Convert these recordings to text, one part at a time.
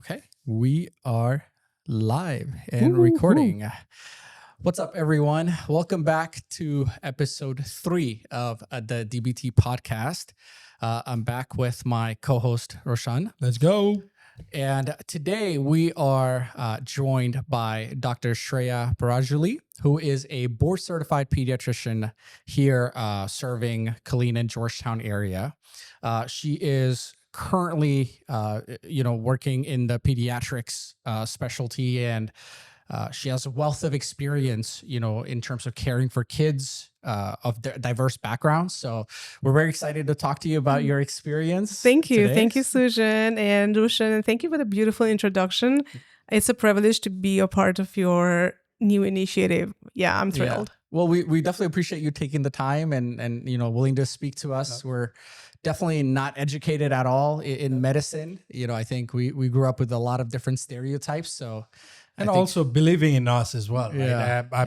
Okay, we are live and recording. What's up, everyone? Welcome back to episode 3 of the DBT podcast. I'm back with my co-host, Roshan. Let's go. And today we are joined by Dr. Shreeya Parajuli, who is a board-certified pediatrician here serving Killeen and Georgetown area. She is currently, working in the pediatrics specialty, and she has a wealth of experience, in terms of caring for kids of diverse backgrounds. So we're very excited to talk to you about your experience. Thank you. Today. Thank you, Sujan and Rushan. And thank you for the beautiful introduction. It's a privilege to be a part of your new initiative. Yeah, I'm thrilled. Yeah. Well, we definitely appreciate you taking the time and willing to speak to us. We're definitely not educated at all in medicine. I think we grew up with a lot of different stereotypes. So, and also believing in us as well. Right?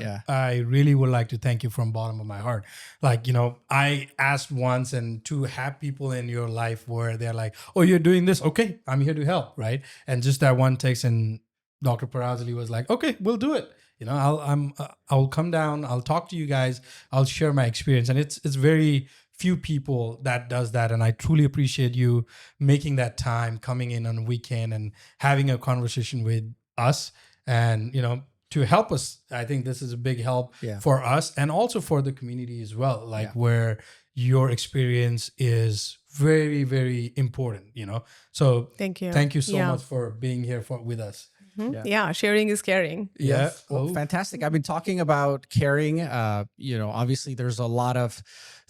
Yeah. I really would like to thank you from the bottom of my heart. I asked once, and to have people in your life where they're like, oh, you're doing this. Okay, I'm here to help. Right. And just that one text, and Dr. Parajuli was like, okay, we'll do it. I'll come down. I'll talk to you guys. I'll share my experience. And it's very few people that does that. And I truly appreciate you making that time, coming in on a weekend and having a conversation with us and, to help us. I think this is a big help for us and also for the community as well, where your experience is very, very important, So Thank you. Thank you so much for being here with us. Mm-hmm. Yeah, sharing is caring. Yeah. Well, fantastic. I've been talking about caring. Obviously there's a lot of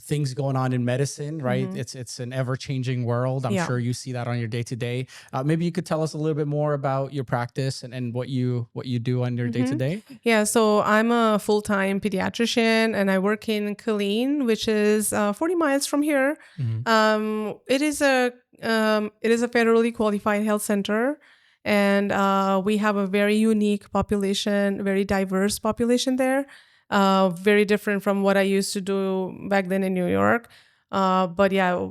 things going on in medicine, right? Mm-hmm. It's an ever-changing world. I'm sure you see that on your day-to-day. Maybe you could tell us a little bit more about your practice and what you do on your day-to-day. Yeah, so I'm a full-time pediatrician and I work in Killeen, which is 40 miles from here. Mm-hmm. It is a federally qualified health center. And we have a very unique population, very diverse population there. Very different from what I used to do back then in New York. But yeah,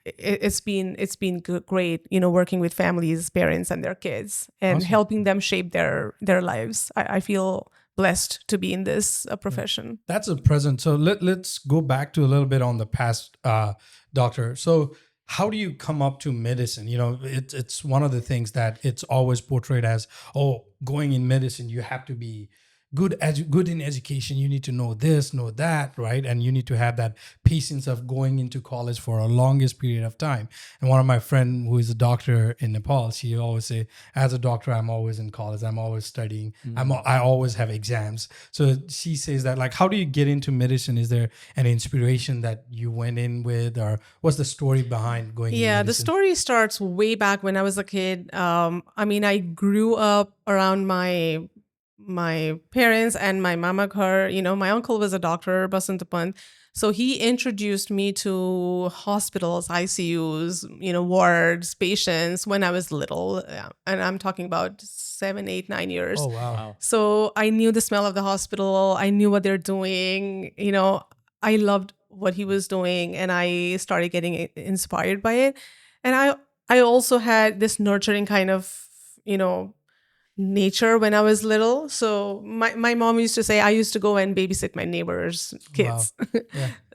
it's been great, working with families, parents, and their kids, and Awesome. helping them shape their lives. I feel blessed to be in this profession. That's a present. So let's go back to a little bit on the past, doctor. So how do you come up to medicine? It's one of the things that it's always portrayed as, going in medicine, you have to be good in education. You need to know this, know that, right? And you need to have that patience of going into college for a longest period of time. And one of my friends who is a doctor in Nepal, she always say, as a doctor, I'm always in college. I'm always studying. I always have exams. So she says that, how do you get into medicine? Is there an inspiration that you went in with, or what's the story behind going into medicine? The story starts way back when I was a kid. I grew up around my parents and my mama ghar. My uncle was a doctor, Basant Pant. So he introduced me to hospitals, ICUs, wards, patients when I was little. And I'm talking about 7, 8, 9 years. Oh, wow. So I knew the smell of the hospital. I knew what they're doing. I loved what he was doing and I started getting inspired by it. And I also had this nurturing kind of, nature when I was little. So my mom used to say I used to go and babysit my neighbors' kids. Wow.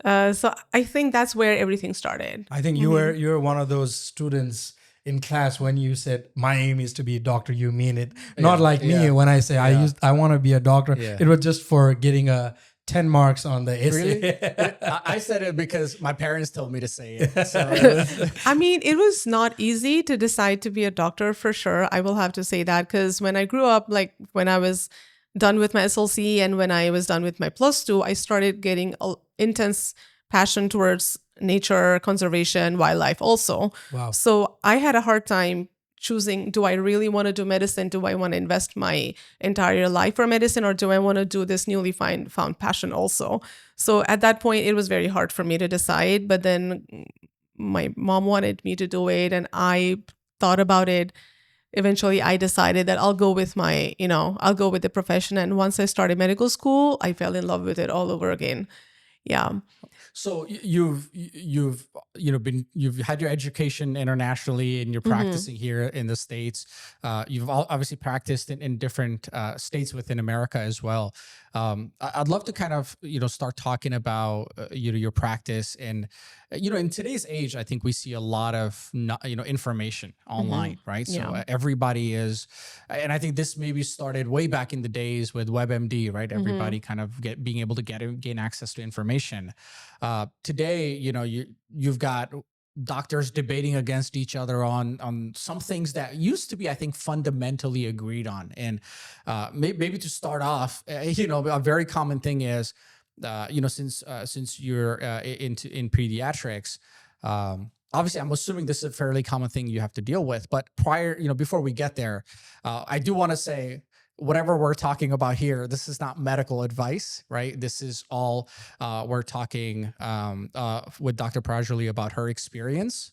Yeah. So I think that's where everything started. I think you were one of those students in class when you said my aim is to be a doctor. You mean it, not like me when I say I want to be a doctor. Yeah. It was just for getting a 10 marks on the essay. Really? I said it because my parents told me to say it. So it was not easy to decide to be a doctor for sure. I will have to say that because when I grew up, when I was done with my SLC and when I was done with my +2, I started getting an intense passion towards nature, conservation, wildlife also. Wow. So I had a hard time choosing, do I really want to do medicine? Do I want to invest my entire life for medicine, or do I want to do this newly found passion also? So at that point, it was very hard for me to decide. But then my mom wanted me to do it, and I thought about it. Eventually, I decided that I'll go with the profession. And once I started medical school, I fell in love with it all over again. Yeah. So you've you've had your education internationally, and you're practicing here in the States. You've obviously practiced in different states within America as well. I'd love to kind of start talking about your practice, and in today's age, I think we see a lot of information online, right? So Yeah. everybody is, and I think this maybe started way back in the days with WebMD, right? Everybody kind of being able to gain access to information. Today, you've got doctors debating against each other on some things that used to be, I think, fundamentally agreed on. And maybe to start off, a very common thing is, since you're in pediatrics. Obviously, I'm assuming this is a fairly common thing you have to deal with. But before we get there, I do want to say, whatever we're talking about here, this is not medical advice, right? This is all we're talking with Dr. Parajuli about her experience.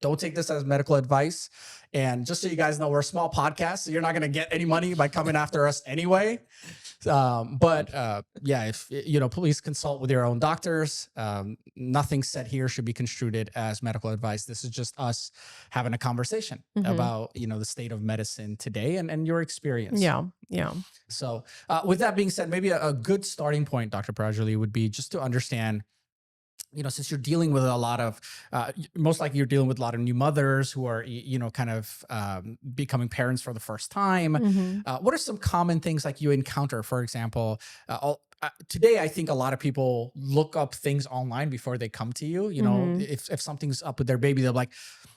Don't take this as medical advice. And just so you guys know, we're a small podcast, so you're not going to get any money by coming after us anyway. If please consult with your own doctors. Nothing said here should be construed as medical advice. This is just us having a conversation about the state of medicine today and your experience. Yeah. So with that being said, maybe a good starting point, Dr. Parajuli, would be just to understand, since you're dealing with a lot of, most likely you're dealing with a lot of new mothers who are, kind of becoming parents for the first time. What are some common things like you encounter? For example, today, I think a lot of people look up things online before they come to you. If something's up with their baby, they're like,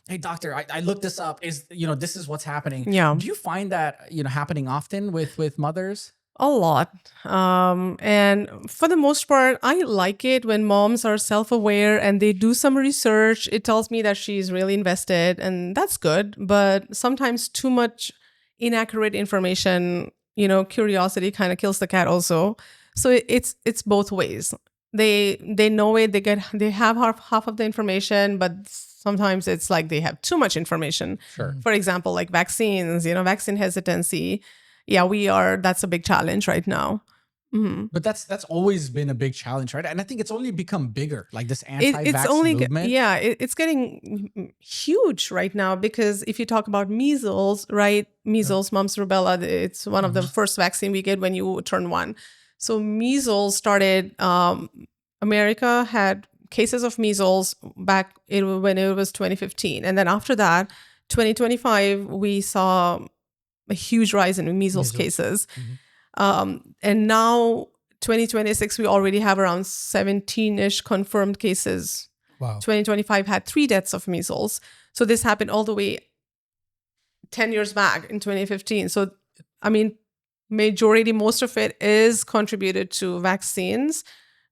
"Hey, doctor, I looked this up. This is what's happening." Yeah. Do you find that happening often with mothers? A lot. And for the most part, I like it when moms are self-aware and they do some research. It tells me that she's really invested, and that's good. But sometimes too much inaccurate information, curiosity kind of kills the cat also. So it's both ways. They know it, they have half of the information, but sometimes it's like they have too much information. Sure. For example, like vaccines, vaccine hesitancy. Yeah, that's a big challenge right now. But that's always been a big challenge, right? And I think it's only become bigger, like this anti-vax movement. It's getting huge right now, because if you talk about measles, right? Measles, mumps, rubella, it's one of the first vaccine we get when you turn 1. So measles started, America had cases of measles back when it was 2015. And then after that, 2025, we saw a huge rise in measles cases. And now 2026, we already have around 17-ish confirmed cases. Wow. 2025 had 3 deaths of measles. So this happened all the way 10 years back in 2015. So, most of it is contributed to vaccines,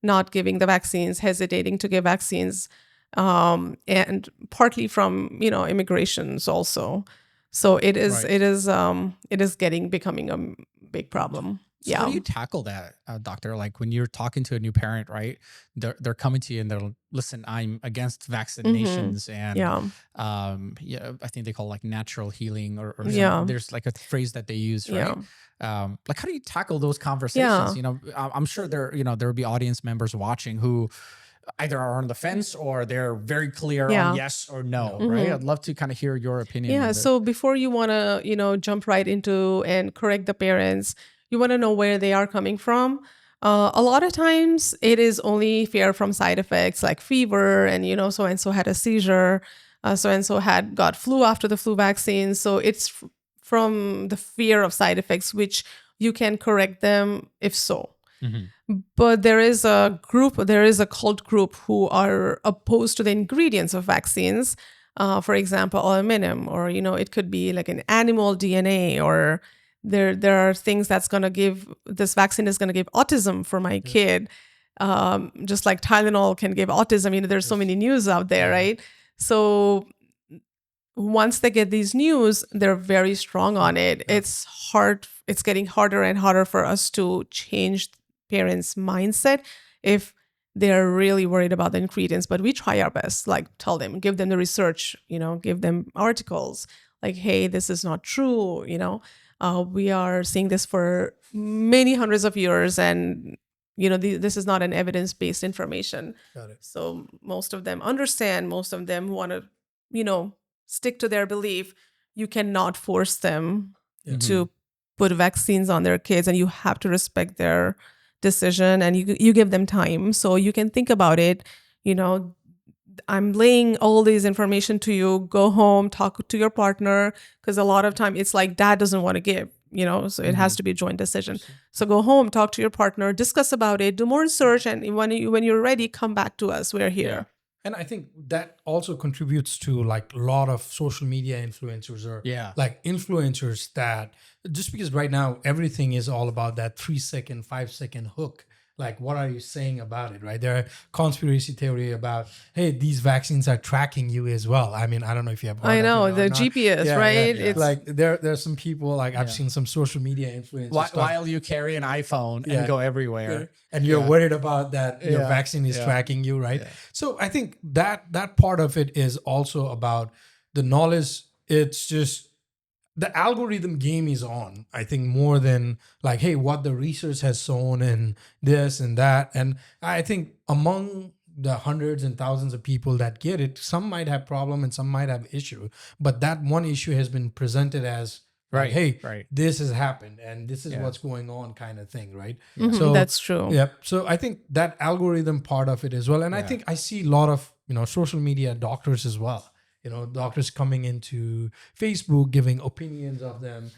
not giving the vaccines, hesitating to give vaccines, and partly from, immigrations also. So it is becoming a big problem. So how do you tackle that, doctor? Like when you're talking to a new parent, right? They're coming to you and they're, listen, I'm against vaccinations, and I think they call it like natural healing or there's like a phrase that they use, right? Like how do you tackle those conversations? I'm sure there will be audience members watching who either are on the fence or they're very clear on yes or no, right? I'd love to kind of hear your opinion. Yeah. So before you want to, jump right into and correct the parents, you want to know where they are coming from. A lot of times it is only fear from side effects like fever and, so-and-so had a seizure, so-and-so had got flu after the flu vaccine. So it's from the fear of side effects, which you can correct them if so. But there is a cult group who are opposed to the ingredients of vaccines. For example, aluminum, or, it could be like an animal DNA, or there are things this vaccine is going to give autism for my kid. Just like Tylenol can give autism. There's so many news out there, right? So once they get these news, they're very strong on it. It's hard. It's getting harder and harder for us to change parents' mindset if they're really worried about the ingredients. But we try our best, like tell them, give them the research, give them articles like, hey, this is not true. We are seeing this for many hundreds of years, and this is not an evidence-based information. Got it. So most of them understand, most of them want to, stick to their belief. You cannot force them to put vaccines on their kids, and you have to respect their decision, and you give them time. So you can think about it, I'm laying all this information to you, go home, talk to your partner, because a lot of time it's like dad doesn't want to give, so it has to be a joint decision. So go home, talk to your partner, discuss about it, do more research, and when you're ready, come back to us. We're here. Yeah. And I think that also contributes to like a lot of social media influencers or like influencers that just because right now everything is all about that 3-second, 5-second hook. Like, what are you saying about it, right? There are conspiracy theory about, hey, these vaccines are tracking you as well. I mean, I don't know if you have heard I know, of it or the not. GPS, right? Yeah. It's like there's some people, like I've seen some social media influencers. While you carry an iPhone and go everywhere. And you're worried about that your vaccine is tracking you, right? Yeah. So I think that part of it is also about the knowledge. It's just the algorithm game is on, I think, more than like, hey, what the research has shown and this and that. And I think among the hundreds and thousands of people that get it, some might have problem and some might have issue. But that one issue has been presented as, like, hey, this has happened and this is what's going on kind of thing, right? So that's true. Yeah. So I think that algorithm part of it as well. And I think I see a lot of, social media doctors as well. Doctors coming into Facebook, giving opinions of them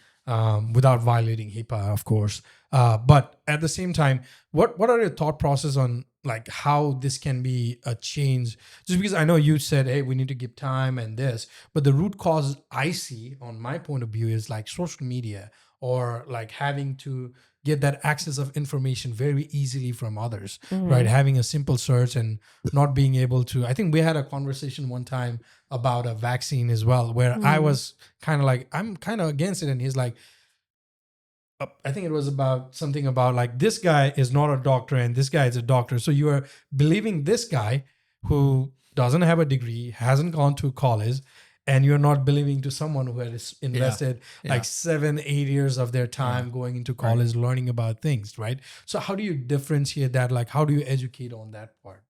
without violating HIPAA, of course. But at the same time, what are your thought process on like how this can be a change? Just because I know you said, hey, we need to give time and this, but the root cause I see on my point of view is like social media or like having to get that access of information very easily from others, right? Having a simple search and not being able to, I think we had a conversation one time about a vaccine as well, where I was kind of like, I'm kind of against it. And he's like, I think it was about something about like, this guy is not a doctor and this guy is a doctor. So you are believing this guy who doesn't have a degree, hasn't gone to college, and you're not believing to someone who has invested like 7-8 years of their time going into college, learning about things, right? So how do you differentiate that? Like, how do you educate on that part?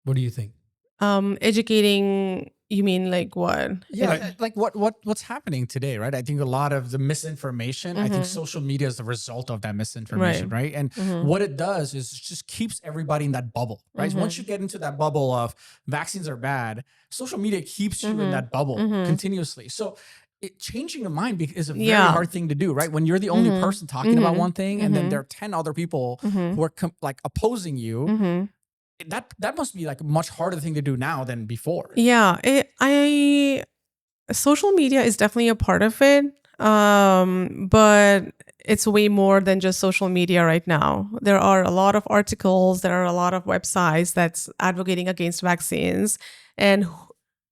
What do you think? Educating, you mean like what? Yeah, like what's happening today, right? I think a lot of the misinformation, I think social media is the result of that misinformation, right? And what it does is it just keeps everybody in that bubble, right? Once you get into that bubble of vaccines are bad, social media keeps you in that bubble continuously. So changing your mind is a very hard thing to do, right? When you're the only person talking about one thing and then there are 10 other people who are like opposing you, that must be like a much harder thing to do now than before. Yeah, social media is definitely a part of it, but it's way more than just social media right now. There are a lot of articles, there are a lot of websites that's advocating against vaccines, and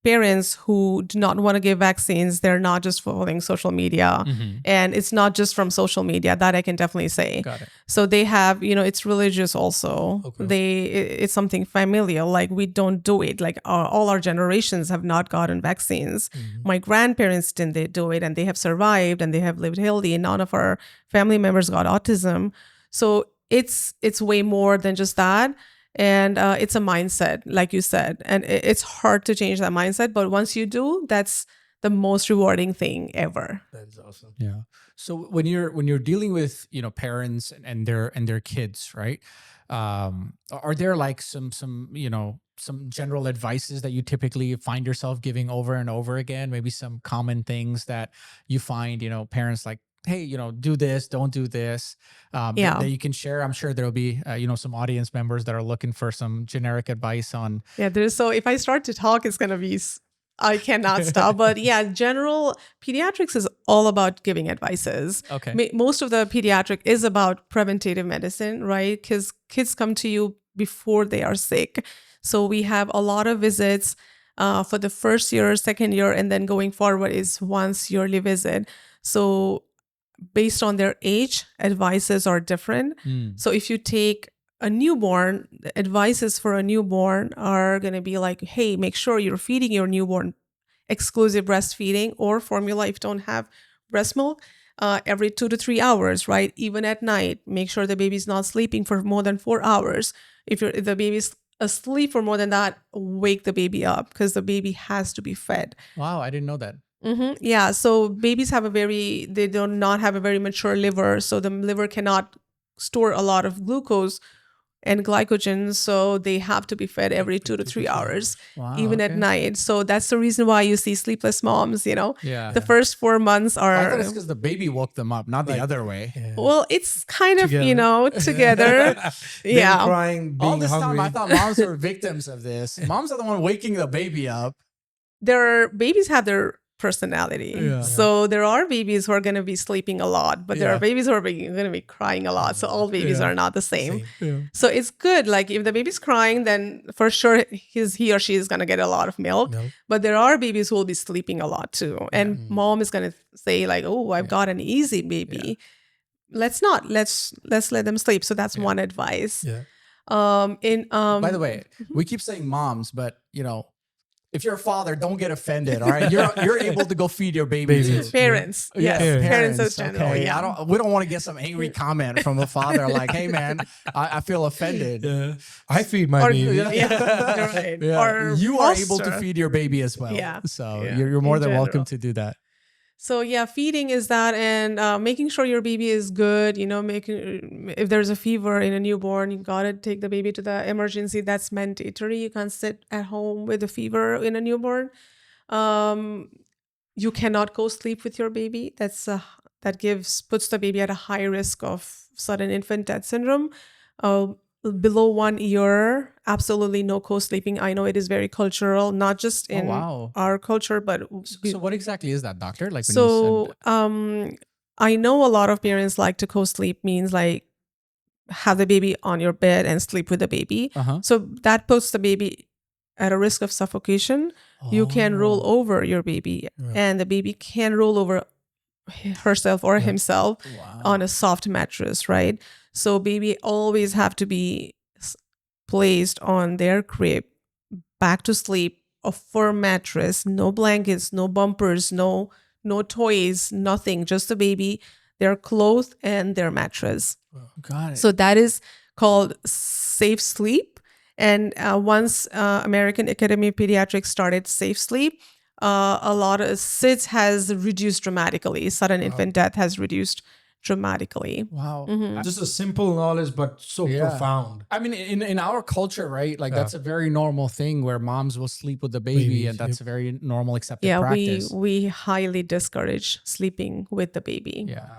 parents who do not want to give vaccines, they're not just following social media. And it's not just from social media, that I can definitely say. Got it. So they have, it's religious also. It's something familial, like we don't do it. Like all our generations have not gotten vaccines. My grandparents didn't do it and they have survived and they have lived healthy, and none of our family members got autism. So it's way more than just that. And it's a mindset, like you said, and it's hard to change that mindset. But once you do, that's the most rewarding thing ever. That's awesome. Yeah. So when you're dealing with parents and their kids, right? Are there like some general advices that you typically find yourself giving over and over again? Maybe some common things that you find parents like, hey, do this, don't do this, that you can share. I'm sure there'll be, some audience members that are looking for some generic advice on. Yeah, so if I start to talk, it's going to be, I cannot stop. But general pediatrics is all about giving advices. Okay. Most of the pediatric is about preventative medicine, right? Because kids come to you before they are sick. So we have a lot of visits for the first year, second year, and then going forward is once yearly visit. So based on their age, advices are different. So if you take a newborn, the advices for a newborn are going to be like, hey, make sure you're feeding your newborn exclusive breastfeeding or formula if you don't have breast milk. every 2 to 3 hours, right? Even at night, make sure the baby's not sleeping for more than 4 hours. If the baby's asleep for more than that, wake the baby up because the baby has to be fed. Wow, I didn't know that. Yeah, so babies they do not have a very mature liver, so the liver cannot store a lot of glucose and glycogen, so they have to be fed every 2 to 3 hours, Wow, even at okay. night. So that's the reason why you see sleepless moms, Yeah. The first 4 months I thought are, it's because the baby woke them up, not the other way. well, it's kind of, Together. together. Them Yeah. crying, being All this hungry. time, I thought moms were victims of this. Moms are the one waking the baby up. Babies have their personality. Yeah. So there are babies who are going to be sleeping a lot, but there Yeah. are babies who are going to be crying a lot. So all babies Yeah. are not the same. Same. So it's good. Like if the baby's crying, then for sure he or she is going to get a lot of milk. Milk. But there are babies who will be sleeping a lot too. And mom is going to say like, oh, I've got an easy baby. Let's let them sleep. So that's one advice. Yeah. By the way, we keep saying moms, but if you're a father, don't get offended. All right, you're able to go feed your baby. Babies. Too. Parents. Yes. Parents as general. Okay. Yeah. We don't want to get some angry comment from a father like, "Hey, man, I feel offended." Yeah. I feed my baby. Yeah, you're right. Yeah. Or You are able to foster. feed your baby as well. Yeah. So Yeah. you're more In than welcome general. to do that. So yeah, feeding is that, and making sure your baby is good. Making if there's a fever in a newborn, you gotta take the baby to the emergency. That's mandatory. You can't sit at home with a fever in a newborn. You cannot co-sleep with your baby. That puts the baby at a high risk of sudden infant death syndrome. Below 1 year, absolutely no co-sleeping. I know it is very cultural, not just in wow. our culture, but So what exactly is that, doctor? Like when you so said I know a lot of parents like to co-sleep means like have the baby on your bed and sleep with the baby. So that puts the baby at a risk of suffocation. You can roll over your baby, and the baby can roll over herself or himself on a soft mattress, right? So baby always have to be placed on their crib, back to sleep, a firm mattress, no blankets, no bumpers, no toys, nothing, just the baby, their clothes and their mattress. Got it. So that is called safe sleep. And once American Academy of Pediatrics started safe sleep, a lot of SIDS has reduced dramatically. Sudden infant death has reduced dramatically. Wow. Just a simple knowledge, but so profound. I mean, in our culture, right? Like that's a very normal thing where moms will sleep with the baby, Babies, and that's a very normal accepted Yeah, practice. we highly discourage sleeping with the baby. Yeah.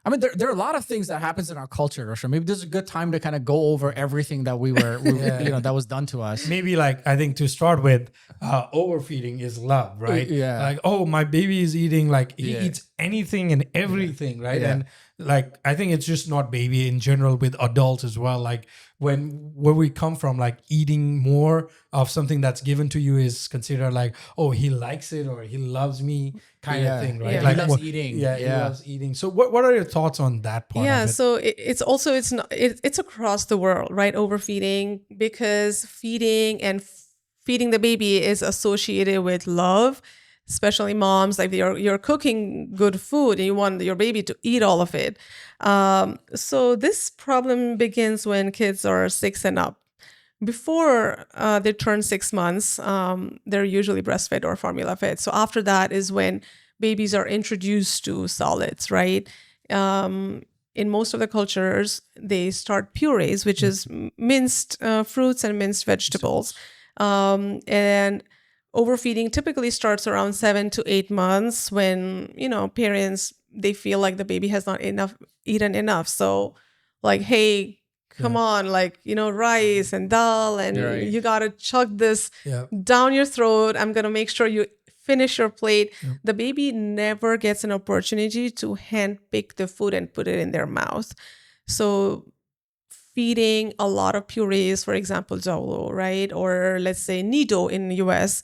I mean, there are a lot of things that happens in our culture, Roshan. Maybe this is a good time to kind of go over everything that we that was done to us. Maybe like I think to start with, overfeeding is love, right? Yeah. Like, oh, my baby is eating, like he eats anything and everything, right? Yeah. And like I think it's just not baby in general, with adults as well. Like where we come from, like eating more of something that's given to you is considered like, oh, he likes it or he loves me kind of thing, right? Yeah. Like He loves eating. Yeah, he Yeah. loves eating. So what are your thoughts on that part? Yeah, of it? so it's across the world, right? Overfeeding, because feeding the baby is associated with love, especially moms. Like you're cooking good food and you want your baby to eat all of it. So this problem begins when kids are 6 and up. Before they turn 6 months, they're usually breastfed or formula fed. So after that is when babies are introduced to solids, right? In most of the cultures, they start purees, which is minced fruits and minced vegetables. And overfeeding typically starts around 7 to 8 months when, parents, they feel like the baby has not eaten enough. So like, hey, come on, like, rice and dal, and you got to chug this down your throat. I'm going to make sure you finish your plate. The baby never gets an opportunity to hand pick the food and put it in their mouth. So feeding a lot of purees, for example, Zolo, right? Or let's say Nido in the US,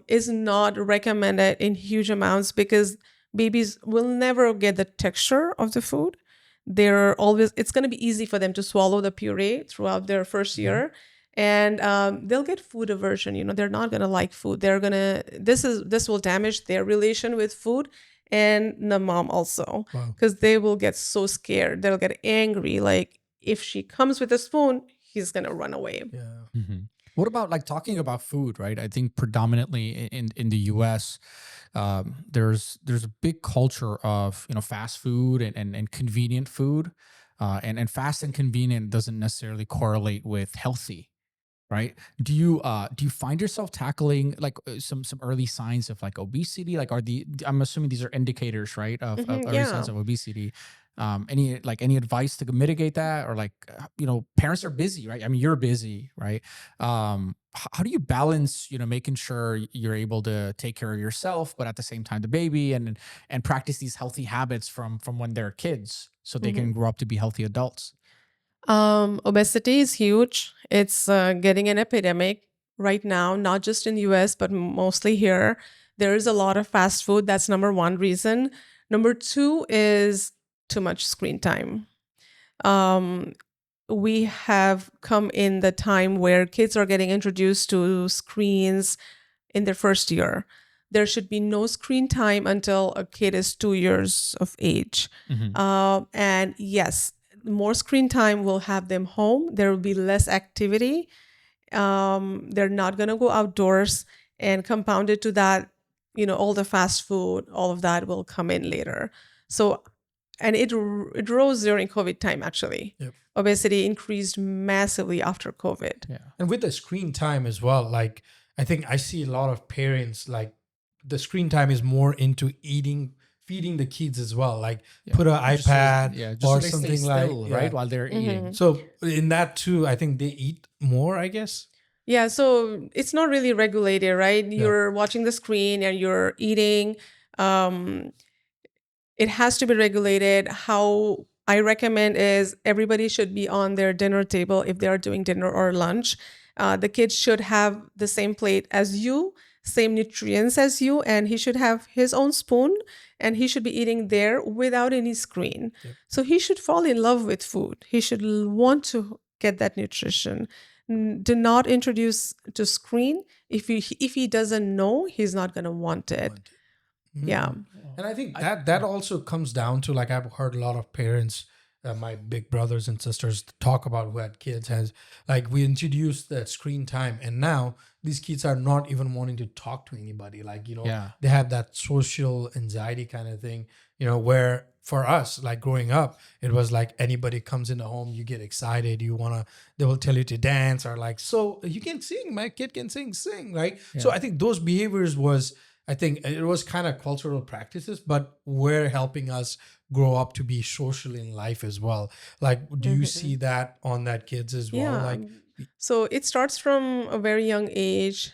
is not recommended in huge amounts because babies will never get the texture of the food. It's going to be easy for them to swallow the puree throughout their first year. And they'll get food aversion. They're not going to like food. This will damage their relation with food. and the mom also, Wow. because they will get so scared. They'll get angry. Like if she comes with a spoon, he's gonna run away. Yeah. What about like talking about food, right? I think predominantly in the U.S., there's a big culture of fast food and convenient food, and fast and convenient doesn't necessarily correlate with healthy, right? Do you find yourself tackling like some early signs of like obesity? Like I'm assuming these are indicators, right, of early Yeah. signs of obesity. Any advice to mitigate that, or like parents are busy, right? I mean, you're busy, right? How do you balance making sure you're able to take care of yourself, but at the same time the baby, and practice these healthy habits from when they're kids, so they can grow up to be healthy adults? Obesity is huge. It's getting an epidemic right now, not just in the US, but mostly here. There is a lot of fast food. That's number one reason. Number two is too much screen time. Um, we have come in the time where kids are getting introduced to screens in their first year. There should be no screen time until a kid is 2 years of age. And yes, more screen time will have them home. There will be less activity. They're not going to go outdoors, and compounded to that, all the fast food, all of that will come in later. So, and it rose during COVID time, actually. Yep. Obesity increased massively after COVID. Yeah. And with the screen time as well, like I think I see a lot of parents like the screen time is more into feeding the kids as well. Like put an iPad or so they something stay like still, right, while they're eating. So in that too, I think they eat more, I guess. Yeah, so it's not really regulated, right? You're watching the screen and you're eating. It has to be regulated. How I recommend is everybody should be on their dinner table if they are doing dinner or lunch. The kids should have the same plate as you, same nutrients as you, and he should have his own spoon, and he should be eating there without any screen. So he should fall in love with food. He should want to get that nutrition. Do not introduce to screen. If he doesn't know, he's not going to want it. Yeah. And I think that also comes down to, like, I've heard a lot of parents, my big brothers and sisters, talk about who had kids, has like, we introduced that screen time, and now these kids are not even wanting to talk to anybody. Like, they have that social anxiety kind of thing, where for us, like growing up, it was like anybody comes in the home, you get excited, they will tell you to dance, or like, so you can sing, my kid can sing, right? So I think those behaviors I think it was kind of cultural practices, but were helping us grow up to be social in life as well. Like, do you see that on that kids as well? Yeah. Like, so it starts from a very young age.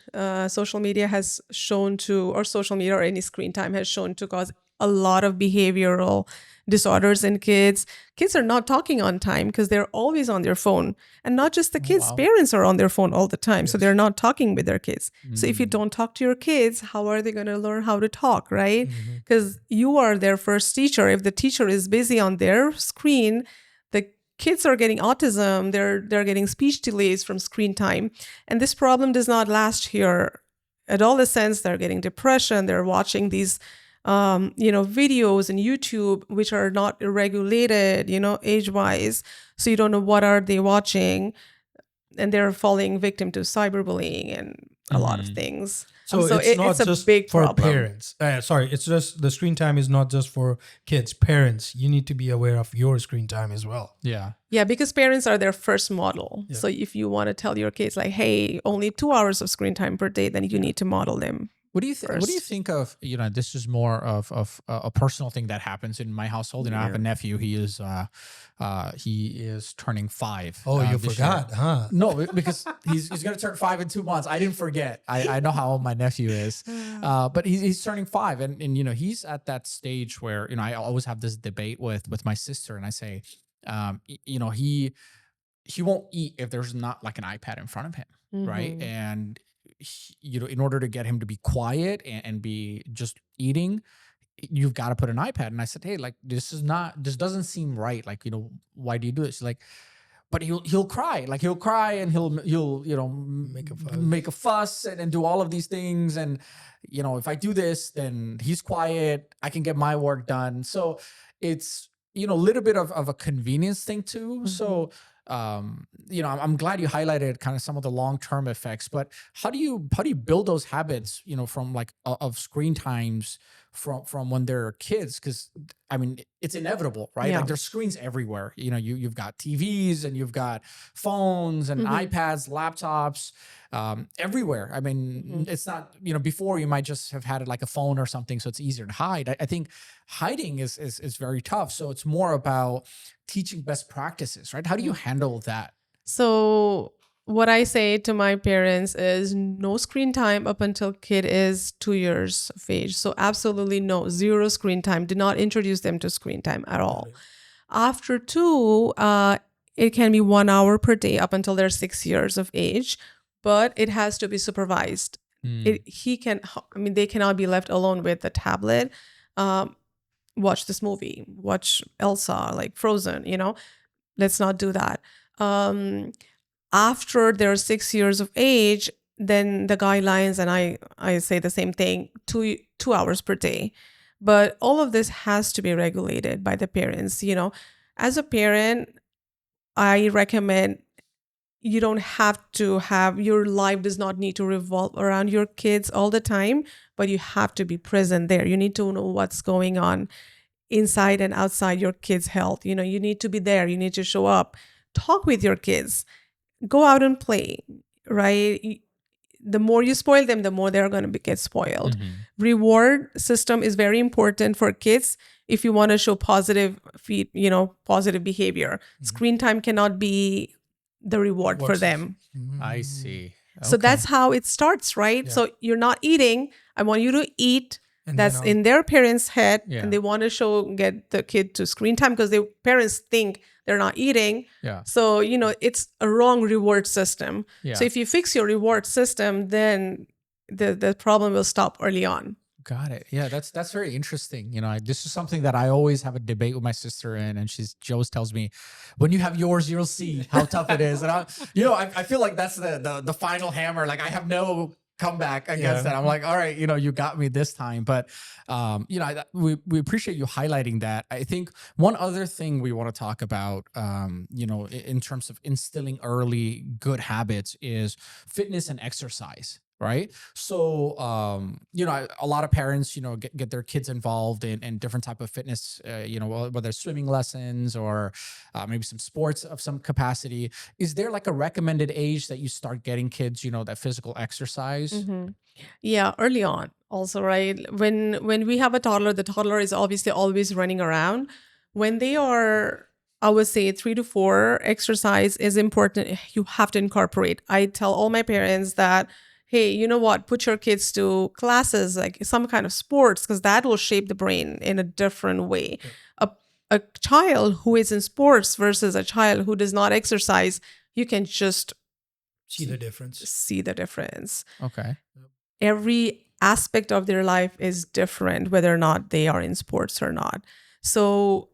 Social media has shown to, or social media or any screen time has shown to cause a lot of behavioral disorders in kids. Kids are not talking on time because they're always on their phone. And not just the kids, parents are on their phone all the time. So they're not talking with their kids. So if you don't talk to your kids, how are they going to learn how to talk, right? Because you are their first teacher. If the teacher is busy on their screen, the kids are getting autism, they're getting speech delays from screen time. And this problem does not last here. Adolescents, they're getting depression, they're watching these videos in YouTube, which are not regulated, age-wise. So you don't know what are they watching, and they're falling victim to cyberbullying and a lot of things. So it's not a just big for problem. parents. It's just the screen time is not just for kids. Parents, you need to be aware of your screen time as well. Yeah, because parents are their first model. So if you want to tell your kids like, hey, only 2 hours of screen time per day, then you need to model them. What do you think of, this is more of a personal thing that happens in my household. I have a nephew. He is turning 5. Oh, you forgot, huh? No, because he's going to turn 5 in 2 months. I didn't forget. I know how old my nephew is. But he's turning 5, and he's at that stage where, I always have this debate with my sister, and I say, he won't eat if there's not like an iPad in front of him, right? And in order to get him to be quiet and be just eating, you've got to put an iPad. And I said, hey, like, this doesn't seem right. Like, why do you do this? Like, but he'll cry, like he'll cry and he'll make a fuss and do all of these things. And if I do this, then he's quiet, I can get my work done. So it's a little bit of a convenience thing too. So I'm glad you highlighted kind of some of the long-term effects, but how do you build those habits, from like of screen times from when they're kids? Because I mean, it's inevitable, right? Yeah. Like there's screens everywhere. You've got TVs and you've got phones and iPads, laptops, everywhere. I mean, it's not, before you might just have had it like a phone or something, so it's easier to hide. I think hiding is very tough. So it's more about teaching best practices, right? How do you handle that? So what I say to my parents is no screen time up until kid is 2 years of age. So absolutely no, zero screen time. Do not introduce them to screen time at all. After 2, it can be 1 hour per day up until they're 6 years of age, but it has to be supervised. They cannot be left alone with the tablet. Watch this movie, watch Elsa, like Frozen, let's not do that. After they're 6 years of age, then the guidelines, and I say the same thing, 2 hours per day. But all of this has to be regulated by the parents. As a parent, I recommend you don't have to have, your life does not need to revolve around your kids all the time, but you have to be present there. You need to know what's going on inside and outside your kids' health. You need to be there. You need to show up, talk with your kids, go out and play, right? The more you spoil them, the more they're going to get spoiled. Reward system is very important for kids if you want to show positive behavior. Screen time cannot be the reward for them. I see. So that's how it starts, right? Yeah. So you're not eating. I want you to eat. And that's in their parents' head, and they want to get the kid to screen time because their parents think they're not eating. Yeah. So, it's a wrong reward system. Yeah. So if you fix your reward system, then the problem will stop early on. Got it. Yeah, that's very interesting. This is something that I always have a debate with my sister in, and she always tells me, when you have yours, you'll see how tough it is. And I feel like that's the final hammer. Like I have no comeback against that. I'm like, all right, you got me this time. But we appreciate you highlighting that. I think one other thing we want to talk about, in terms of instilling early good habits is fitness and exercise. Right. So, a lot of parents, get their kids involved in different type of fitness, whether it's swimming lessons or maybe some sports of some capacity. Is there like a recommended age that you start getting kids, that physical exercise? Yeah, early on also, right? When we have a toddler, the toddler is obviously always running around. When they are, I would say 3 to 4, exercise is important. You have to incorporate. I tell all my parents that, hey, you know what? Put your kids to classes, like some kind of sports, because that will shape the brain in a different way. A child who is in sports versus a child who does not exercise, you can just see the difference. Okay. Every aspect of their life is different, whether or not they are in sports or not. So,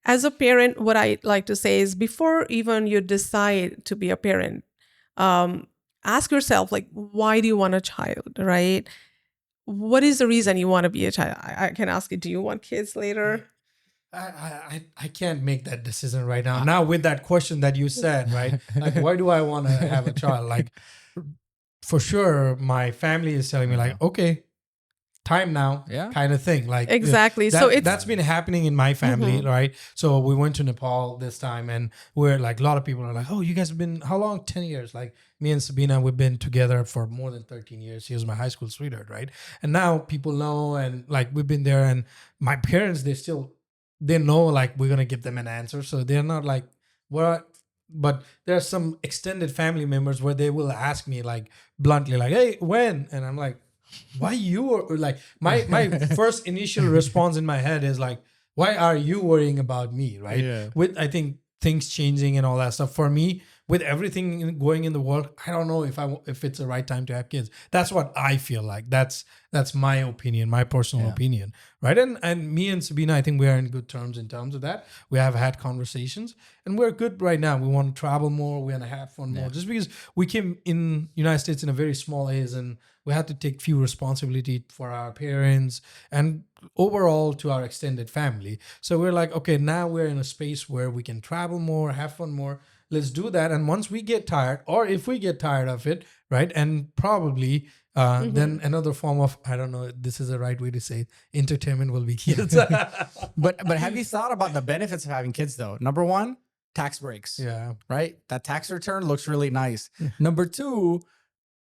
as a parent, what I like to say is before even you decide to be a parent, ask yourself, like, why do you want a child, right? What is the reason you want to be a child? I can ask you, do you want kids later? I can't make that decision right now. Now with that question that you said, right? Like, why do I want to have a child? Like, for sure, my family is telling me like, okay, time now, kind of thing. Like exactly. That's been happening in my family, right? So we went to Nepal this time, and we're like, a lot of people are like, oh, you guys have been how long? 10 years. Like me and Sabina, we've been together for more than 13 years. She was my high school sweetheart, right? And now people know, and like we've been there, and my parents, they know like we're gonna give them an answer, so they're not like what. But there's some extended family members where they will ask me like bluntly, like, hey, when? And I'm like, why you are like my first initial response in my head is like, why are you worrying about me, right? With I think things changing and all that stuff, for me, with everything going in the world, I don't know if it's the right time to have kids. That's what I feel like. That's my opinion, my personal opinion, right? And me and Sabina, I think we are in good terms in terms of that. We have had conversations, and we're good right now. We want to travel more. We want to have fun more. Just because we came in United States in a very small age, and we had to take few responsibility for our parents and overall to our extended family. So we're like, okay, now we're in a space where we can travel more, have fun more. Let's do that. And once we get tired, or if we get tired of it, right, and probably then another form of, I don't know, this is the right way to say it, entertainment will be kids. But have you thought about the benefits of having kids though? Number one, tax breaks. Yeah. Right? That tax return looks really nice. Number two,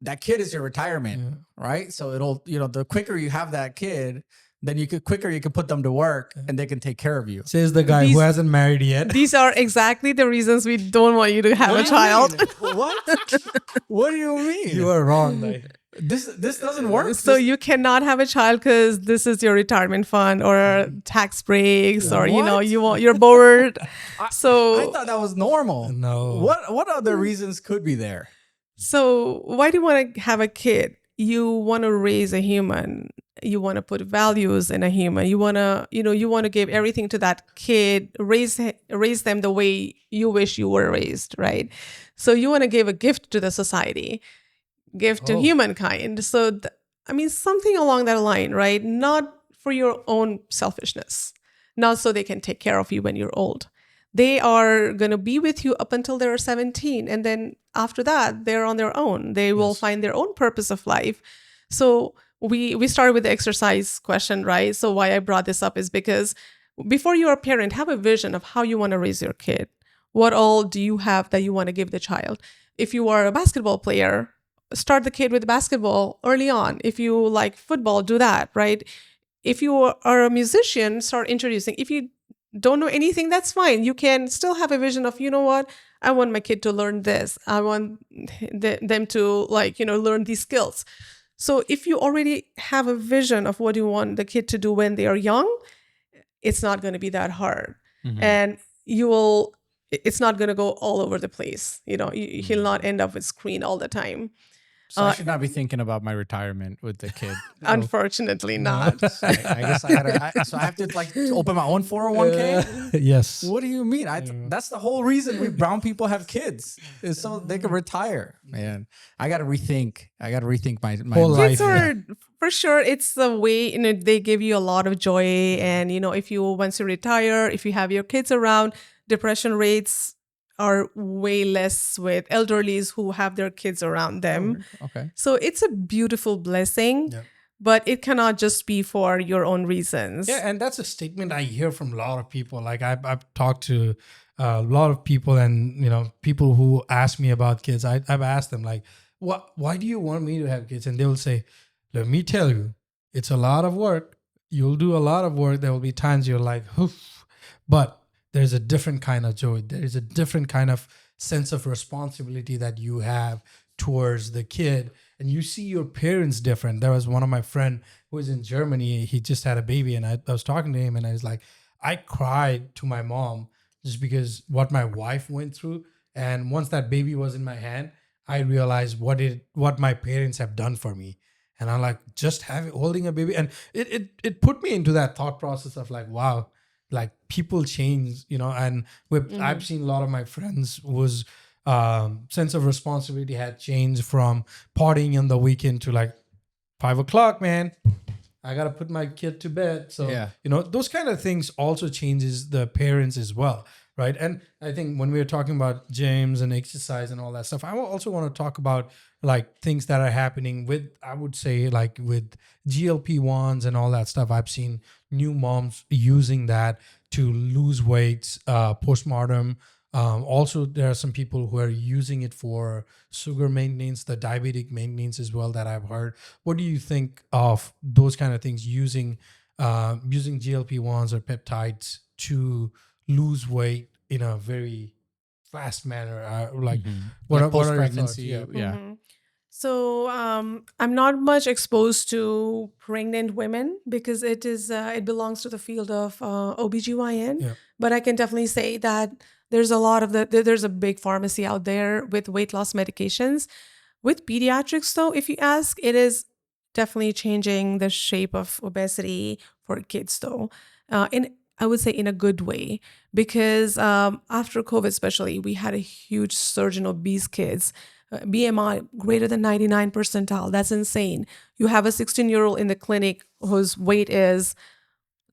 that kid is your retirement, right? So it'll, the quicker you have that kid, then you can put them to work and they can take care of you. Says the guy who hasn't married yet. These are exactly the reasons we don't want you to have a child. What? What do you mean? You are wrong. Like, this doesn't work. So you cannot have a child because this is your retirement fund or tax breaks, or What? you're bored. So I thought that was normal. No. What other reasons could be there? So why do you want to have a kid? You want to raise a human. You want to put values in a human. You want to give everything to that kid, raise them the way you wish you were raised, right? So you want to give a gift to the society, gift to humankind. So, something along that line, right? Not for your own selfishness, not so they can take care of you when you're old. They are going to be with you up until they're 17. And then after that, they're on their own. They will find their own purpose of life. So we started with the exercise question, right? So why I brought this up is because before you're a parent, have a vision of how you want to raise your kid. What all do you have that you want to give the child? If you are a basketball player, start the kid with basketball early on. If you like football, do that, right? If you are a musician, start introducing. If you don't know anything, that's fine. You can still have a vision of, you know what? I want my kid to learn this. I want them to learn these skills. So if you already have a vision of what you want the kid to do when they are young, it's not going to be that hard. And it's not going to go all over the place. He'll not end up with screen all the time. So I should not be thinking about my retirement with the kid. Unfortunately not. I guess so I have to open my own 401k? Yes. What do you mean? That's the whole reason we brown people have kids, is so they can retire. Man, I got to rethink my Whole life. Kids are, for sure, it's the way, they give you a lot of joy. And, once you retire, if you have your kids around, depression rates are way less with elderlies who have their kids around them. Okay. So it's a beautiful blessing, but it cannot just be for your own reasons. Yeah, and that's a statement I hear from a lot of people. Like I've talked to a lot of people, and people who ask me about kids. I've asked them like, why do you want me to have kids? And they will say, let me tell you, it's a lot of work. You'll do a lot of work. There will be times you're like, oof, but there's a different kind of joy. There is a different kind of sense of responsibility that you have towards the kid. And you see your parents different. There was one of my friend who was in Germany. He just had a baby, and I was talking to him, and I was like, I cried to my mom just because what my wife went through. And once that baby was in my hand, I realized what my parents have done for me. And I'm like, just holding a baby. And it put me into that thought process of like, wow, like people change, and I've seen a lot of my friends whose sense of responsibility had changed from partying on the weekend to like 5 o'clock, man, I got to put my kid to bed. So, those kind of things also changes the parents as well. Right. And I think when we're talking about gyms and exercise and all that stuff, I also want to talk about like things that are happening with, I would say, like with GLP-1s and all that stuff. I've seen new moms using that to lose weight postpartum. Also, there are some people who are using it for sugar maintenance, the diabetic maintenance as well that I've heard. What do you think of those kind of things, using GLP-1s or peptides to lose weight in a very fast manner? What are your thoughts? Mm-hmm. So I'm not much exposed to pregnant women because it belongs to the field of OBGYN. But I can definitely say that There's a lot of there's a big pharmacy out there with weight loss medications. With pediatrics, though, if you ask, it is definitely changing the shape of obesity for kids, though. I would say in a good way, because after COVID, especially, we had a huge surge in obese kids. BMI greater than 99 percentile. That's insane. You have a 16-year-old in the clinic whose weight is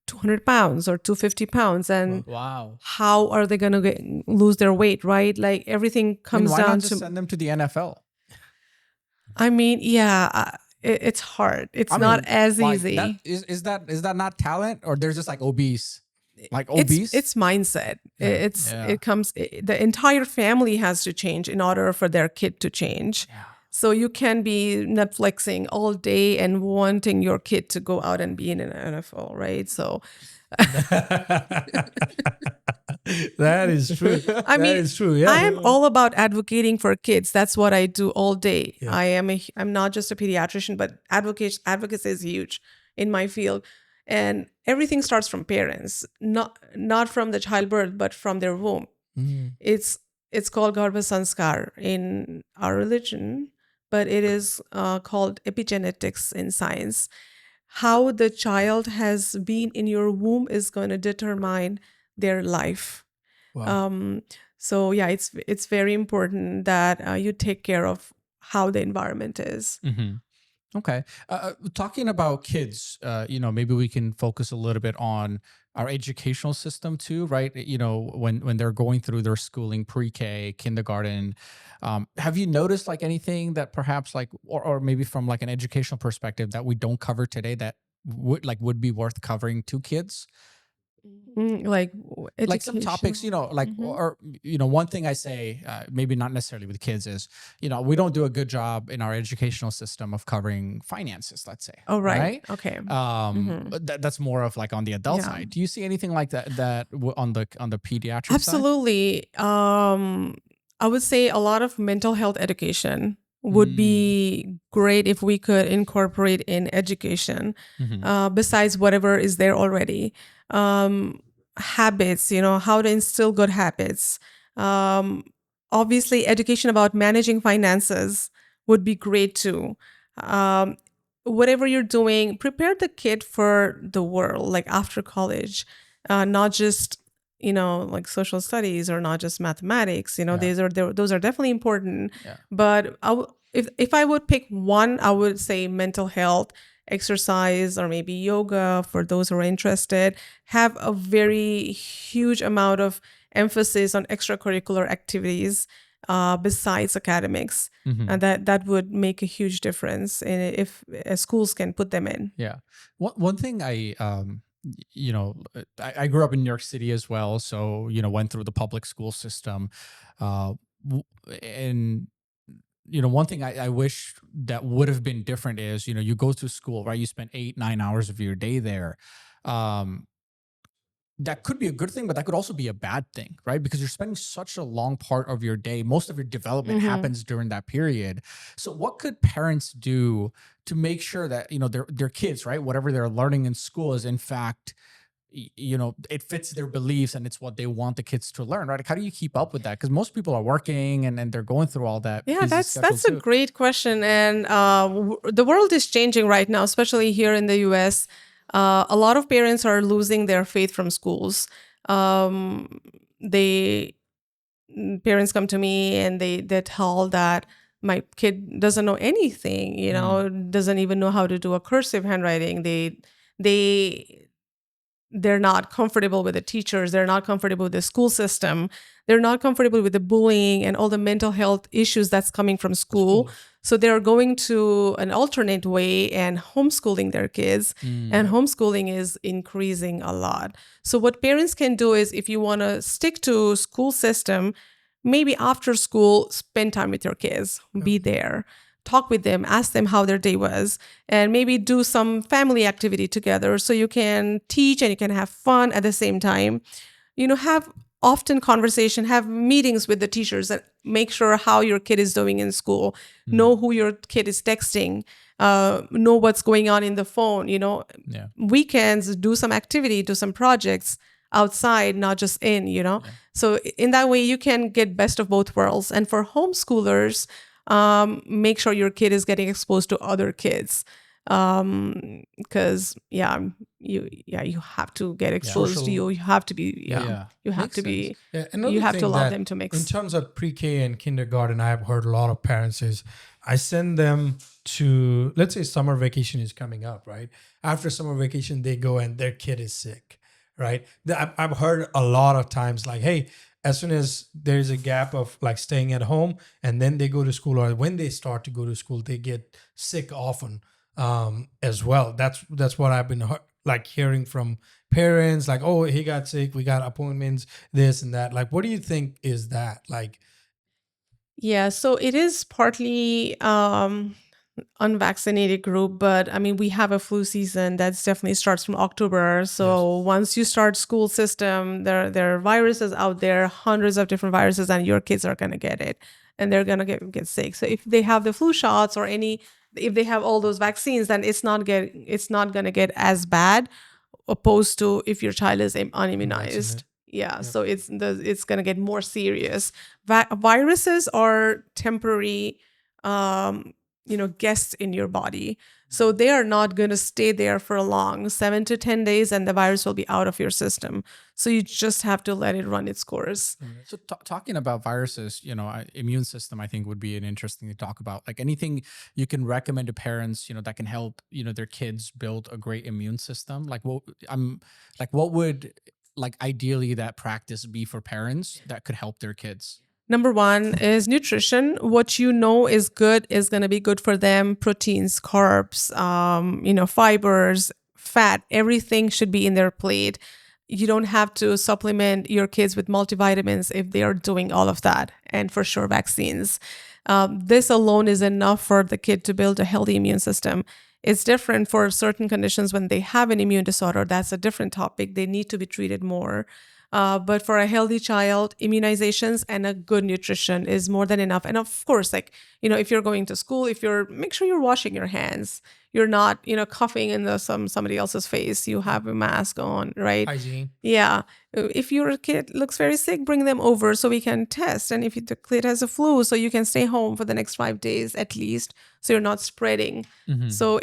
200 pounds or 250 pounds. And Wow. how are they going to lose their weight, right? Like everything comes why down not to. just send them to the NFL? I mean, yeah, it's hard. It's not as like, easy. Is that not talent, or they're just like obese? Like It's obese? mindset. Yeah. The entire family has to change in order for their kid to change. Yeah. So you can be Netflixing all day and wanting your kid to go out and be in an NFL, right? So That is true. I mean, that is true. Yeah. I am all about advocating for kids. That's what I do all day. Yeah. I'm not just a pediatrician, but advocacy is huge in my field. And everything starts from parents, not from the childbirth, but from their womb. Mm. It's called Garbha Sanskar in our religion, but it is called epigenetics in science. How the child has been in your womb is going to determine their life. Wow. So yeah, it's very important that you take care of how the environment is. Mm-hmm. Okay. Talking about kids, maybe we can focus a little bit on our educational system too, right? When they're going through their schooling, pre-K, kindergarten, have you noticed like anything that perhaps like, or maybe from like an educational perspective that we don't cover today that would be worth covering to kids? Like Like some topics, or one thing I say, maybe not necessarily with kids, is we don't do a good job in our educational system of covering finances, let's say. Oh, right. Okay. That's more of like on the adult side. Do you see anything like that on the pediatric side? Absolutely. I would say a lot of mental health education would be great if we could incorporate in education, besides whatever is there already. Habits, how to instill good habits. Obviously, education about managing finances would be great too. Whatever you're doing, prepare the kid for the world, like after college, not just like social studies or not just mathematics. Those are definitely important. Yeah. But if I would pick one, I would say mental health, exercise, or maybe yoga for those who are interested. Have a very huge amount of emphasis on extracurricular activities besides academics, and that would make a huge difference if schools can put them in. Yeah. One thing I grew up in New York City as well, so went through the public school system, and one thing I wish that would have been different is, you go to school, right? You spend 8-9 hours of your day there. That could be a good thing, but that could also be a bad thing, right? Because you're spending such a long part of your day. Most of your development happens during that period. So what could parents do to make sure that, their kids, right, whatever they're learning in school is in fact, it fits their beliefs and it's what they want the kids to learn, right? Like, how do you keep up with that? Because most people are working and they're going through all that. Yeah, that's a great question. And the world is changing right now, especially here in the US. A lot of parents are losing their faith from schools. Parents come to me and they tell that my kid doesn't know anything, doesn't even know how to do a cursive handwriting. They're not comfortable with the teachers. They're not comfortable with the school system. They're not comfortable with the bullying and all the mental health issues that's coming from school. So they're going to an alternate way and homeschooling their kids. And homeschooling is increasing a lot. So what parents can do is, if you want to stick to school system, maybe after school, spend time with your kids, be there. Talk with them, ask them how their day was, and maybe do some family activity together so you can teach and you can have fun at the same time. Have often conversation, have meetings with the teachers and make sure how your kid is doing in school, know who your kid is texting, know what's going on in the phone, Weekends, do some activity, do some projects outside, not just in, So in that way, you can get best of both worlds. And for homeschoolers, make sure your kid is getting exposed to other kids. Because you have to get exposed. Social- You have to be you have Makes to be Yeah, you another have to thing allow that them to mix. in terms of pre-K and kindergarten, I've heard a lot of parents is I send them to, let's say summer vacation is coming up, right? After summer vacation, they go and their kid is sick, right? I've heard a lot of times like, hey, as soon as there's a gap of like staying at home and then they go to school, or when they start to go to school, they get sick often as well. That's what I've been like hearing from parents, like, oh, he got sick, we got appointments, this and that. Like, what do you think is that like? Yeah, so it is partly unvaccinated group, but I mean, we have a flu season that's definitely starts from October. So once you start school system, there are viruses out there, hundreds of different viruses, and your kids are gonna get it, and they're gonna get sick. So if they have the flu shots or if they have all those vaccines, then it's not gonna get as bad, opposed to if your child is unimmunized. Unvaccinated. Yeah, so it's gonna get more serious. Viruses are temporary, guests in your body, so they are not gonna stay there for long, 7 to 10 days, and the virus will be out of your system. So you just have to let it run its course. So talking about viruses, immune system, I think would be an interesting to talk about. Like anything you can recommend to parents, that can help, their kids build a great immune system. Like what would like ideally that practice be for parents that could help their kids? Number one is nutrition. What you know is good is going to be good for them. Proteins, carbs, fibers, fat, everything should be in their plate. You don't have to supplement your kids with multivitamins if they are doing all of that. And for sure, vaccines. This alone is enough for the kid to build a healthy immune system. It's different for certain conditions when they have an immune disorder. That's a different topic. They need to be treated more. But for a healthy child, immunizations and a good nutrition is more than enough. And of course, if you're going to school, make sure you're washing your hands. You're not, coughing in somebody else's face. You have a mask on, right? Hygiene. Yeah. If your kid looks very sick, bring them over so we can test. And if the kid has a flu, so you can stay home for the next 5 days at least, so you're not spreading. Mm-hmm. So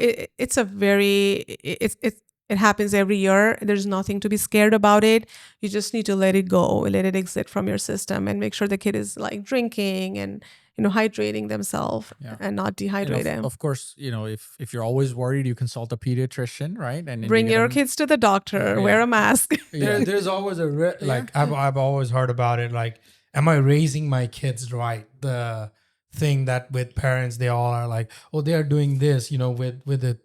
it happens every year. There's nothing to be scared about it. You just need to let it go, let it exit from your system, and make sure the kid is like drinking and hydrating themselves and not dehydrating. And of course, if you're always worried, you consult a pediatrician, right? And Bring your kids to the doctor. Wear a mask. There's always I've always heard about it. Like, am I raising my kids right? The thing that with parents, they all are like, oh, they are doing this, with the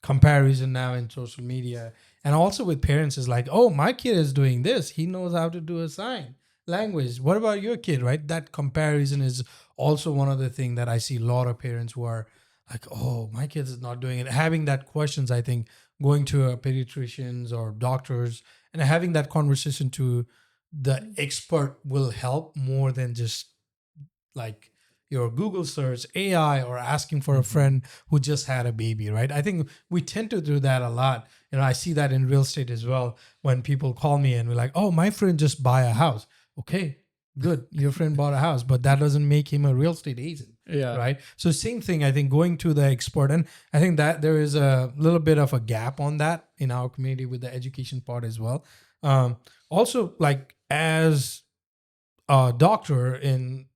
comparison now in social media, and also with parents is like, oh, my kid is doing this, he knows how to do a sign language, what about your kid, right? That comparison is also one of the things that I see a lot of parents who are like, oh, my kid is not doing it, having that questions. I think going to a pediatricians or doctors and having that conversation to the expert will help more than just like your Google search, AI, or asking for a friend who just had a baby, right? I think we tend to do that a lot. I see that in real estate as well. When people call me and we're like, oh, my friend just buy a house. Okay, good. Your friend bought a house, but that doesn't make him a real estate agent. Yeah. Right. So same thing, I think, going to the expert. And I think that there is a little bit of a gap on that in our community with the education part as well. Also, like as a doctor in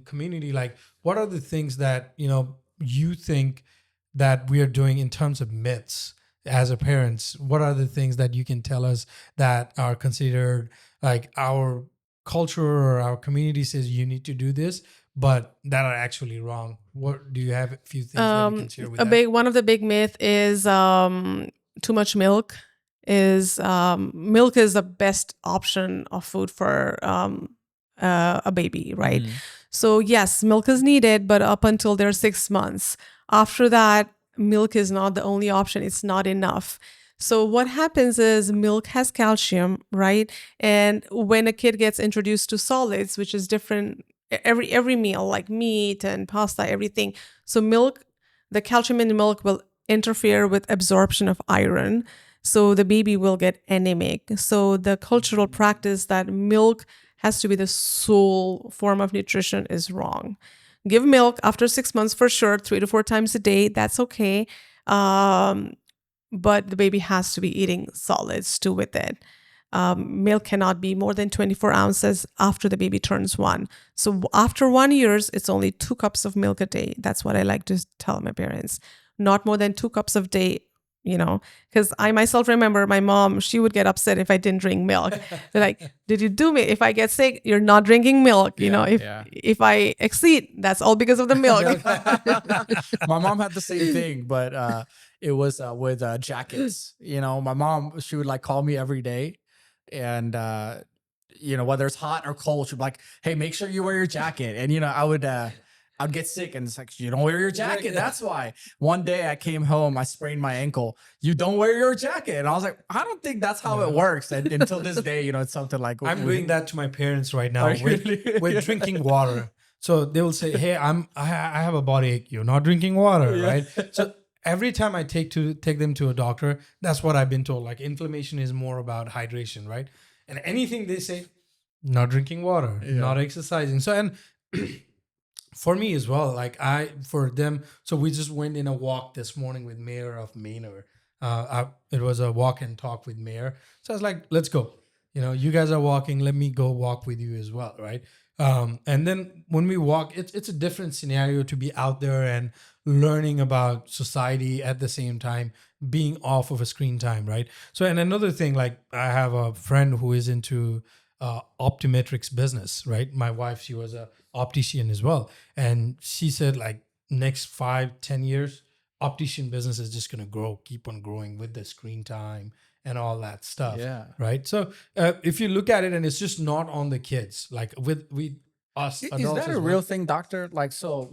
community, like what are the things that you think that we are doing in terms of myths as a parents? What are the things that you can tell us that are considered like our culture or our community says you need to do this, but that are actually wrong? What do you have a few things that you can share with that? One of the big myth is too much milk. Milk is the best option of food for a baby, right? So yes, milk is needed, but up until they're 6 months. After that, milk is not the only option. It's not enough. So what happens is milk has calcium, right? And when a kid gets introduced to solids, which is different every meal, like meat and pasta, everything. So the calcium in the milk will interfere with absorption of iron. So the baby will get anemic. So the cultural practice that milk has to be the sole form of nutrition is wrong. Give milk after 6 months for sure, 3 to 4 times a day. That's okay. But the baby has to be eating solids too with it. Milk cannot be more than 24 ounces after the baby turns 1. So after 1 year, it's only 2 cups of milk a day. That's what I like to tell my parents. Not more than 2 cups a day, because I myself remember my mom, she would get upset if I didn't drink milk. They're like, did you do me? If I get sick, you're not drinking milk. If I exceed, that's all because of the milk. My mom had the same thing, but it was with jackets. My mom, she would like call me every day. And, whether it's hot or cold, she'd be like, hey, make sure you wear your jacket. And, I'd get sick and it's like, you don't wear your jacket. That's why. One day I came home, I sprained my ankle. You don't wear your jacket. And I was like, I don't think that's how it works. And until this day, it's something like. I'm doing that to my parents right now with drinking water. So they will say, hey, I have a body ache. You're not drinking water, right? So every time I take them to a doctor, that's what I've been told. Like inflammation is more about hydration, right? And anything they say, not drinking water, not exercising. So, and for me as well, for them, so we just went in a walk this morning with Mayor of Manor. It was a walk and talk with Mayor. So I was like, let's go. You guys are walking, let me go walk with you as well, right? And then when we walk, it's a different scenario to be out there and learning about society at the same time, being off of a screen time, right? So, and another thing, like I have a friend who is into optometrics business, right? My wife, she was a optician as well. And she said like next 5-10 years, optician business is just going to keep on growing with the screen time and all that stuff. Yeah. Right. So if you look at it, and it's just not on the kids, like us Is adults that as a well. real thing, doctor? Like, so,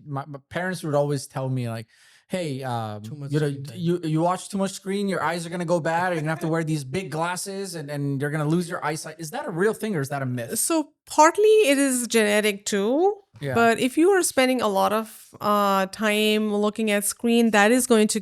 my parents would always tell me like, hey, much screen time. you watch too much screen, your eyes are going to go bad. You're going to have to wear these big glasses and you're going to lose your eyesight. Is that a real thing or is that a myth? So partly it is genetic too. Yeah. But if you are spending a lot of time looking at screen, that is definitely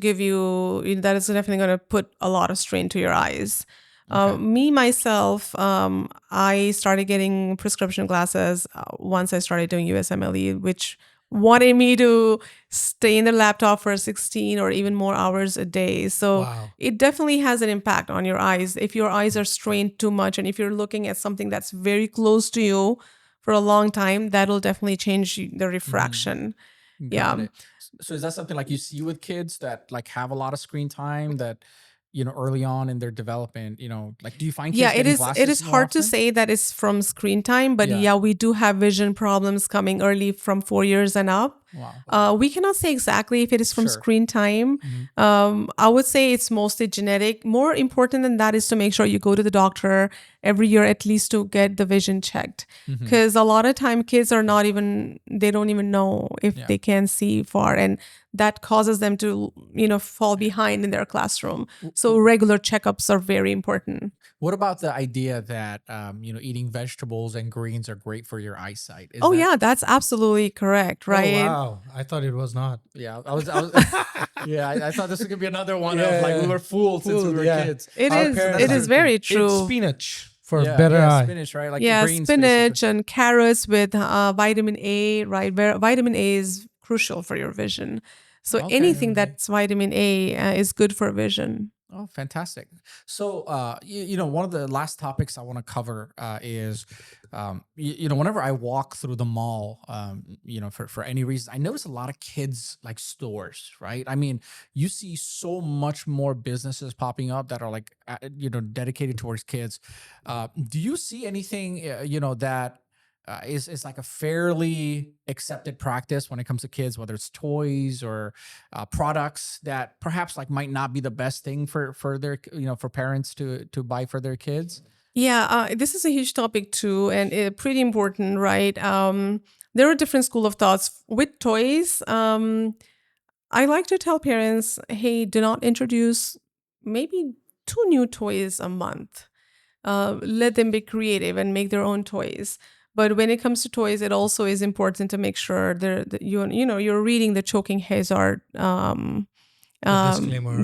going to put a lot of strain to your eyes. Okay. Me, myself, I started getting prescription glasses once I started doing USMLE, which wanted me to stay in the laptop for 16 or even more hours a day. So Wow. it definitely has an impact on your eyes. If your eyes are strained too much and if you're looking at something that's very close to you for a long time, that'll definitely change the refraction. Got it. So is that something like you see with kids that like have a lot of screen time that, early on in their development, like, do you find kids Yeah, it getting is. glasses It is more hard to often? say that it's from screen time, but Yeah. yeah, we do have vision problems coming early from 4 years and up. Wow. We cannot say exactly if it is from Sure. screen time. I would say it's mostly genetic. More important than that is to make sure you go to the doctor every year at least to get the vision checked. Because a lot of time kids are they don't even know if they can see far, and that causes them to, fall behind in their classroom. So regular checkups are very important. What about the idea that, eating vegetables and greens are great for your eyesight? Is Oh that- yeah, that's absolutely correct, right? Oh, wow. I thought it was not. Yeah, I was yeah, I thought this was gonna be another one Yeah, of like we yeah. were fooled since we Fooled, were yeah. kids. It Our is. parents It are- is very true. It's spinach for better eye. spinach, right? Like Yeah, greens, spinach basically. and carrots with vitamin A, right? Vitamin A is crucial for your vision. So Okay. anything that's vitamin A is good for vision. Oh, fantastic. So, one of the last topics I want to cover is, whenever I walk through the mall, for any reason, I notice a lot of kids like stores, right? I mean, you see so much more businesses popping up that are like, dedicated towards kids. Do you see anything, that is like a fairly accepted practice when it comes to kids, whether it's toys or products that perhaps like might not be the best thing for their, for parents to buy for their kids? Yeah, this is a huge topic too, and pretty important, right? There are different school of thoughts with toys. I like to tell parents, hey, do not introduce maybe 2 new toys a month. Let them be creative and make their own toys. But when it comes to toys, it also is important to make sure that you're reading the choking hazard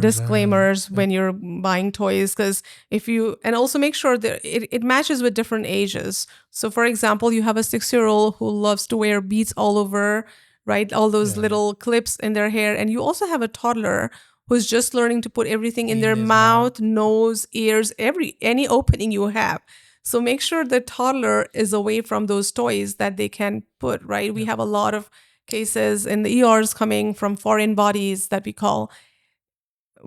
disclaimers when you're buying toys, because and also make sure that it matches with different ages. So for example, you have a 6-year-old who loves to wear beads all over, right? All those little clips in their hair. And you also have a toddler who's just learning to put everything in their mouth, nose, ears, any opening you have. So make sure the toddler is away from those toys that they can put, right? We have a lot of cases in the ERs coming from foreign bodies that we call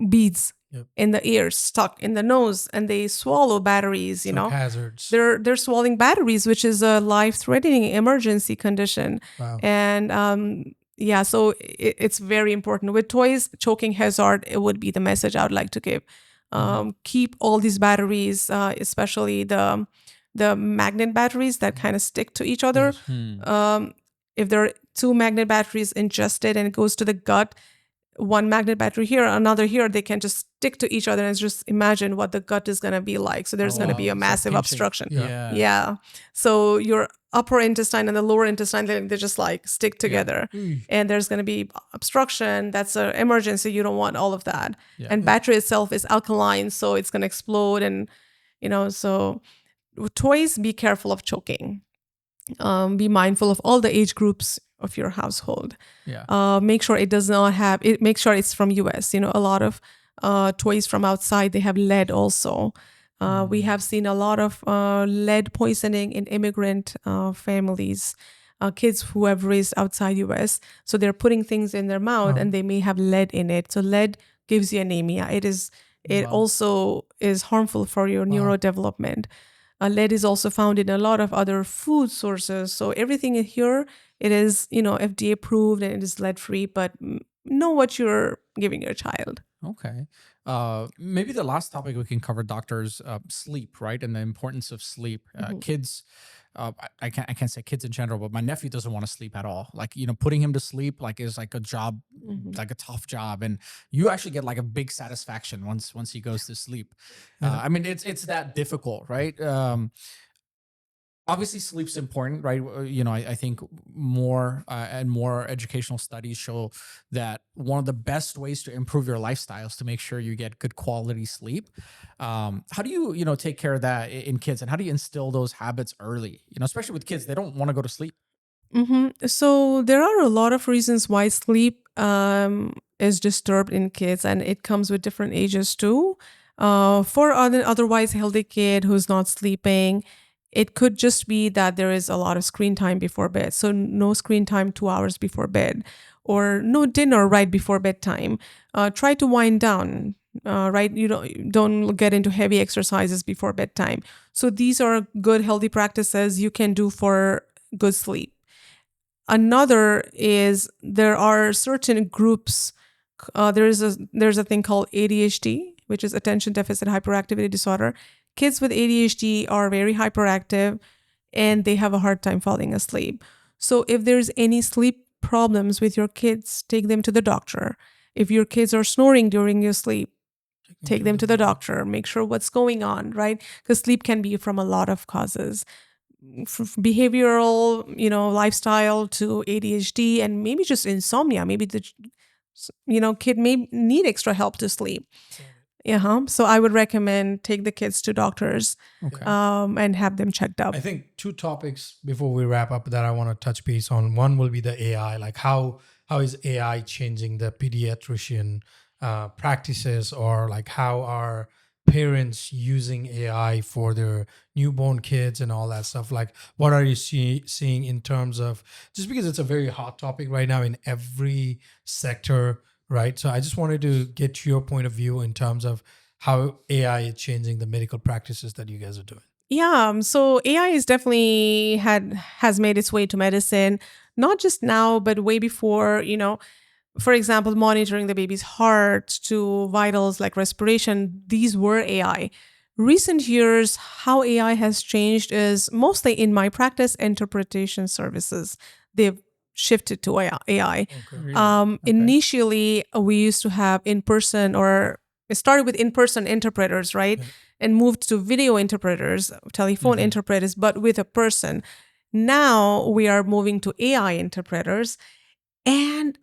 beads in the ears, stuck in the nose, and they swallow batteries, hazards. They're swallowing batteries, which is a life-threatening emergency condition. Wow. And so it's very important. With toys, choking hazard, it would be the message I would like to give. Keep all these batteries, especially the magnet batteries that kind of stick to each other. If there are 2 magnet batteries ingested and it goes to the gut, one magnet battery here, another here, they can just stick to each other, and just imagine what the gut is going to be like. So there's going to be a massive obstruction. Yeah. So your upper intestine and the lower intestine, they just like stick together, and there's going to be obstruction. That's an emergency. You don't want all of that. And battery itself is alkaline, so it's going to explode. And, so toys, be careful of choking. Be mindful of all the age groups of your household. Make sure it does not have it. Make sure it's from US. A lot of toys from outside, they have lead also. We have seen a lot of lead poisoning in immigrant families, kids who have raised outside US. So they're putting things in their mouth and they may have lead in it. So lead gives you anemia. It also is harmful for your neurodevelopment. Lead is also found in a lot of other food sources. So everything in here, it is, FDA approved and it is lead free, but know what you're giving your child. Okay. Maybe the last topic we can cover, doctors, sleep, right? And the importance of sleep. Kids, I can't say kids in general, but my nephew doesn't want to sleep at all. Like, putting him to sleep is like a job, like a tough job. And you actually get like a big satisfaction once he goes to sleep. I mean, it's that difficult, right? Obviously, sleep's important, right? I think more and more educational studies show that one of the best ways to improve your lifestyle is to make sure you get good quality sleep. How do you, take care of that in kids, and how do you instill those habits early? Especially with kids, they don't want to go to sleep. So there are a lot of reasons why sleep is disturbed in kids, and it comes with different ages too. For an otherwise healthy kid who's not sleeping, it could just be that there is a lot of screen time before bed. So no screen time 2 hours before bed, or no dinner right before bedtime. Try to wind down, right? You don't get into heavy exercises before bedtime. So these are good, healthy practices you can do for good sleep. Another is there are certain groups. There's a thing called ADHD, which is attention deficit hyperactivity disorder. Kids with ADHD are very hyperactive and they have a hard time falling asleep. So if there's any sleep problems with your kids, take them to the doctor. If your kids are snoring during your sleep, take them to the doctor. Make sure what's going on, right? Because sleep can be from a lot of causes. Behavioral, lifestyle to ADHD, and maybe just insomnia. Maybe the kid may need extra help to sleep. So I would recommend take the kids to doctors, and have them checked up. I think 2 topics before we wrap up that I want to touch base on. One will be the AI, like how is AI changing the pediatrician practices, or like how are parents using AI for their newborn kids and all that stuff? Like, what are you seeing in terms of, just because it's a very hot topic right now in every sector, right? So I just wanted to get your point of view in terms of how AI is changing the medical practices that you guys are doing. Yeah, so AI is definitely has made its way to medicine, not just now, but way before, for example, monitoring the baby's heart to vitals like respiration. These were AI. Recent years, how AI has changed is mostly in my practice, interpretation services. They've shifted to AI. Initially, we used to have in-person, or it started with in-person interpreters, right? And moved to video interpreters, telephone interpreters, but with a person. Now we are moving to AI interpreters. And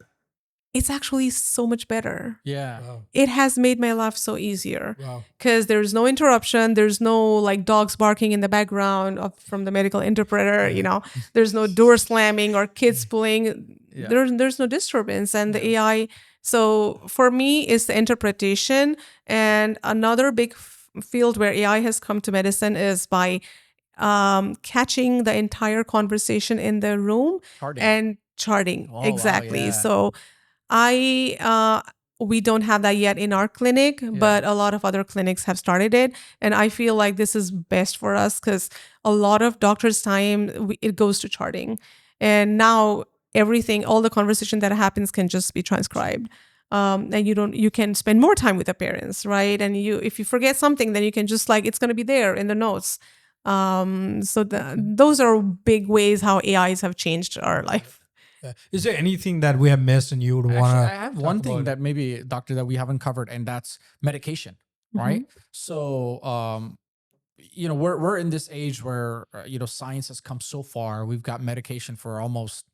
it's actually so much better. Yeah. Wow. It has made my life so easier Wow. because there's no interruption. There's no like dogs barking in the background from the medical interpreter. There's no door slamming or kids pulling. Yeah. There's no disturbance, and the AI. So for me, it's the interpretation. And another big field where AI has come to medicine is by catching the entire conversation in the room Charting. and charting. Oh, wow, Exactly. yeah. So we don't have that yet in our clinic, but a lot of other clinics have started it. And I feel like this is best for us because a lot of doctors' time, it goes to charting. And now all the conversation that happens can just be transcribed. And you can spend more time with the parents, right? And if you forget something, then you can just it's going to be there in the notes. Those are big ways how AIs have changed our life. Is there anything that we have missed and you would want Actually, to? I have one thing that maybe, doctor, that we haven't covered, and that's medication, right? So, we're in this age where science has come so far. We've got medication for almost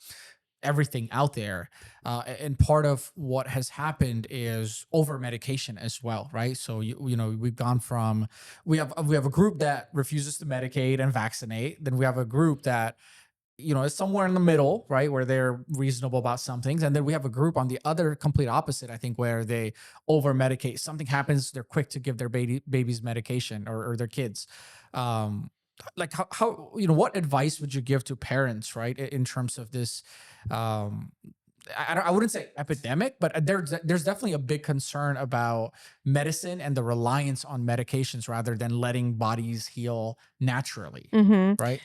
everything out there, and part of what has happened is over medication as well, right? So we've gone from we have a group that refuses to medicate and vaccinate. Then we have a group that is somewhere in the middle, right, where they're reasonable about some things. And then we have a group on the other complete opposite, I think, where they over medicate. Something happens, they're quick to give their babies medication, or their kids. Like how what advice would you give to parents, right, in terms of this? I wouldn't say epidemic, but there's definitely a big concern about medicine and the reliance on medications rather than letting bodies heal naturally, right?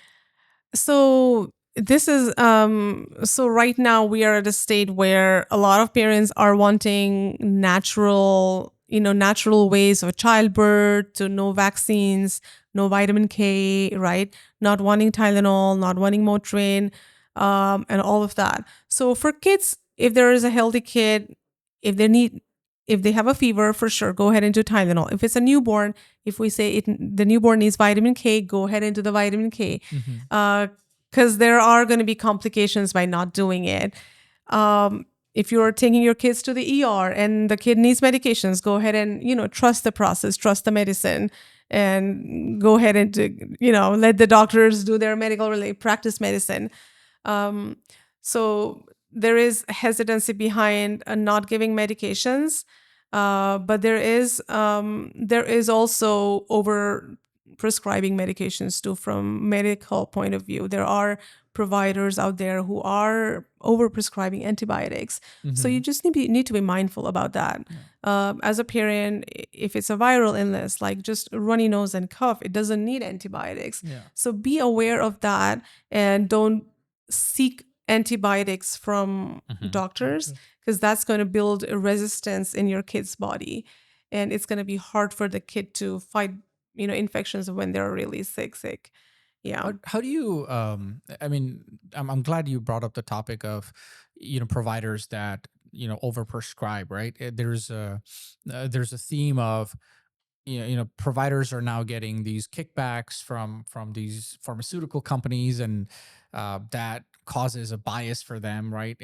So this is so right now we are at a state where a lot of parents are wanting natural ways of childbirth, to no vaccines, no vitamin K, right? Not wanting Tylenol, not wanting Motrin, and all of that. So for kids, if there is a healthy kid, if they have a fever, for sure, go ahead and do Tylenol. If it's a newborn, if we say the newborn needs vitamin K, go ahead and do the vitamin K. Because there are going to be complications by not doing it. If you're taking your kids to the ER and the kid needs medications, go ahead and, trust the process, trust the medicine, and go ahead and, let the doctors do their practice medicine. So there is hesitancy behind not giving medications, but there is also over prescribing medications too from medical point of view. There are providers out there who are over prescribing antibiotics. So you just need to be mindful about that. As a parent, if it's a viral illness, like just runny nose and cough, it doesn't need antibiotics. So be aware of that and don't seek antibiotics from doctors, because that's going to build a resistance in your kid's body. And it's going to be hard for the kid to fight infections when they're really sick. Yeah. How do you I mean, I'm glad you brought up the topic of providers that overprescribe, right? There's a theme of providers are now getting these kickbacks from these pharmaceutical companies, and that causes a bias for them, right?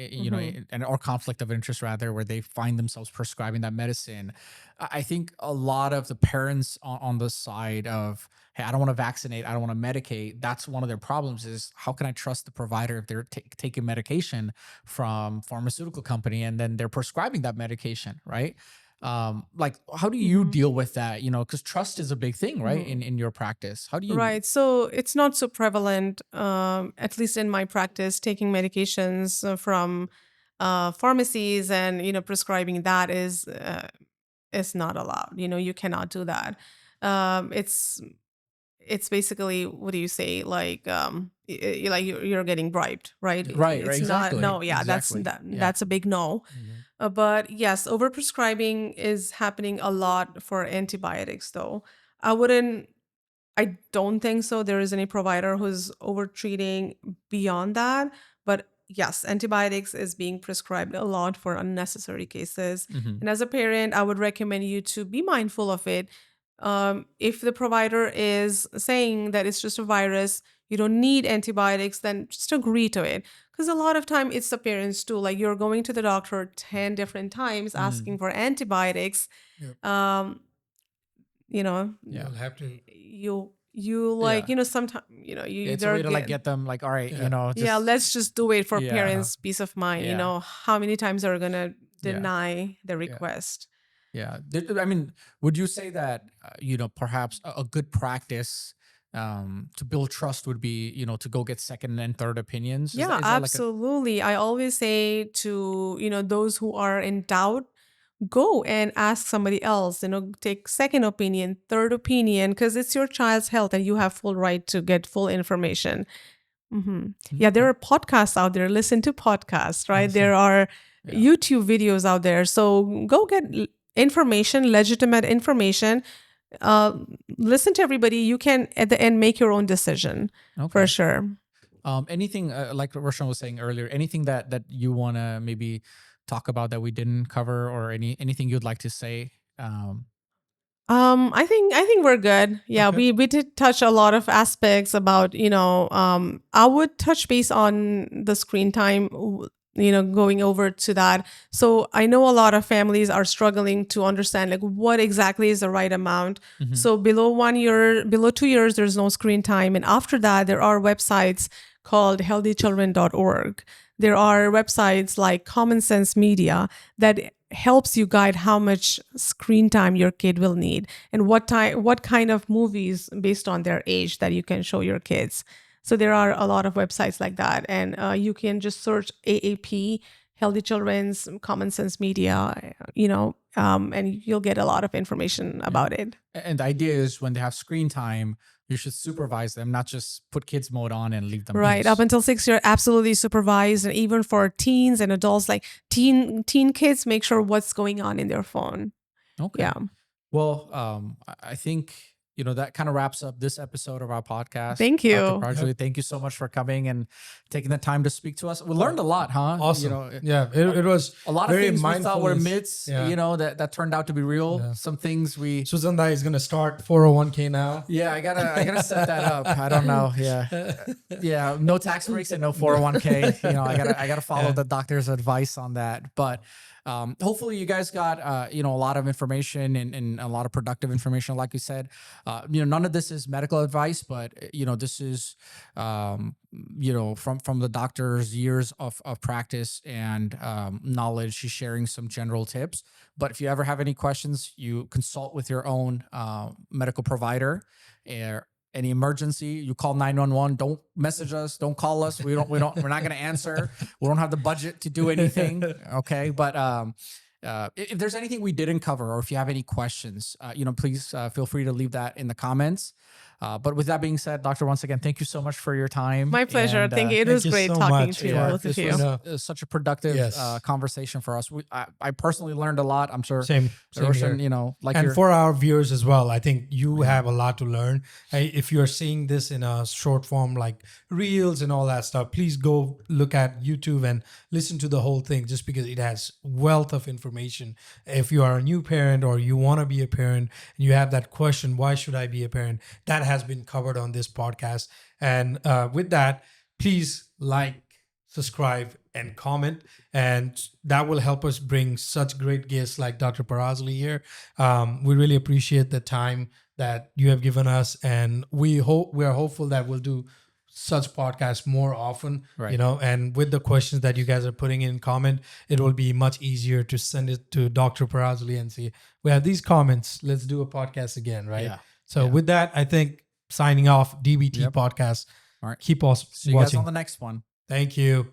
Or conflict of interest rather, where they find themselves prescribing that medicine. I think a lot of the parents on the side of, hey, I don't want to vaccinate, I don't want to medicate, that's one of their problems, is how can I trust the provider if they're taking medication from pharmaceutical company and then they're prescribing that medication, right? Like, how do you deal with that? Because trust is a big thing, right? In your practice, how do you? Right. So it's not so prevalent, at least in my practice, taking medications from pharmacies and prescribing that is not allowed. You cannot do that. It's basically, what do you say? Like like you're getting bribed, right? Right, It's exactly. not. No, yeah, Exactly. that's a big no. But yes, overprescribing is happening a lot for antibiotics, though. I don't think so. There is any provider who's overtreating beyond that. But yes, antibiotics is being prescribed a lot for unnecessary cases. And as a parent, I would recommend you to be mindful of it. If the provider is saying that it's just a virus, you don't need antibiotics, then just agree to it. Because a lot of time it's the parents too. Like you're going to the doctor 10 different times asking for antibiotics. Yep. You know, You'll have to. you like, Yeah. sometimes, you It's a way to like get them like, all right, yeah, let's just do it for Yeah. parents' peace of mind. Yeah. How many times are we going to Yeah. deny the request? Yeah. I mean, would you say that, perhaps a good practice to build trust would be, to go get second and third opinions? Yeah, Is that like absolutely. I always say to, those who are in doubt, go and ask somebody else, take second opinion, third opinion, because it's your child's health and you have full right to get full information. Yeah, there are podcasts out there. Listen to podcasts, right? Awesome. There are Yeah. YouTube videos out there. So go get information, legitimate information. Listen to everybody. You can, at the end, make your own decision for sure. Anything like Roshan was saying earlier, anything that you want to maybe talk about that we didn't cover, or anything you'd like to say? I think we're good. Yeah, Okay. we did touch a lot of aspects about, I would touch base on the screen time, going over to that. So I know a lot of families are struggling to understand like what exactly is the right amount. So below 1 year, below 2 years, there's no screen time. And after that, there are websites called healthychildren.org. There are websites like Common Sense Media that helps you guide how much screen time your kid will need and what kind of movies based on their age that you can show your kids. So there are a lot of websites like that, and you can just search AAP, Healthy Children's Common Sense Media, and you'll get a lot of information about it. And the idea is when they have screen time, you should supervise them, not just put kids mode on and leave them Right. loose. Up until 6 years, absolutely supervised. And even for teens and adults, like teen kids, make sure what's going on in their phone. Okay. Yeah. Well, I think, that kind of wraps up this episode of our podcast. Thank you. Dr. Parajuli, thank you so much for coming and taking the time to speak to us. We learned a lot, huh? Awesome. It was a lot of very things we thought were mindfulness. myths, that turned out to be real. Yeah. Some things we... Suzanda is going to start 401k now. Yeah, I gotta set that up. I don't know. Yeah. No tax breaks and no 401k. I gotta follow the doctor's advice on that. But hopefully you guys got a lot of information and a lot of productive information. Like you said, none of this is medical advice, but this is from the doctor's years of practice and knowledge. She's sharing some general tips. But if you ever have any questions, you consult with your own medical provider. Any emergency, you call 911. Don't message us. Don't call us. We're not going to answer. We don't have the budget to do anything. Okay. But if there's anything we didn't cover, or if you have any questions, please feel free to leave that in the comments. But with that being said, Doctor, once again, thank you so much for your time. My pleasure. And, thank you. It was you great so talking much. to Yeah, both of this you. was such a productive conversation for us. I personally learned a lot. I'm sure Same Roshan, here. like And for our viewers as well, I think you have a lot to learn. If you're seeing this in a short form like reels and all that stuff, please go look at YouTube and listen to the whole thing, just because it has wealth of information. If you are a new parent or you want to be a parent and you have that question, why should I be a parent? That has been covered on this podcast. And with that, please like, subscribe, and comment, and that will help us bring such great guests like Dr. Parajuli here. We really appreciate the time that you have given us, and we are hopeful that we'll do such podcasts more often. Right. And with the questions that you guys are putting in comment, it will be much easier to send it to Dr. Parajuli and say, we have these comments, let's do a podcast again, right? Yeah. So with that, I think signing off, DBT podcast. All right. Keep us See you guys watching. on the next one. Thank you.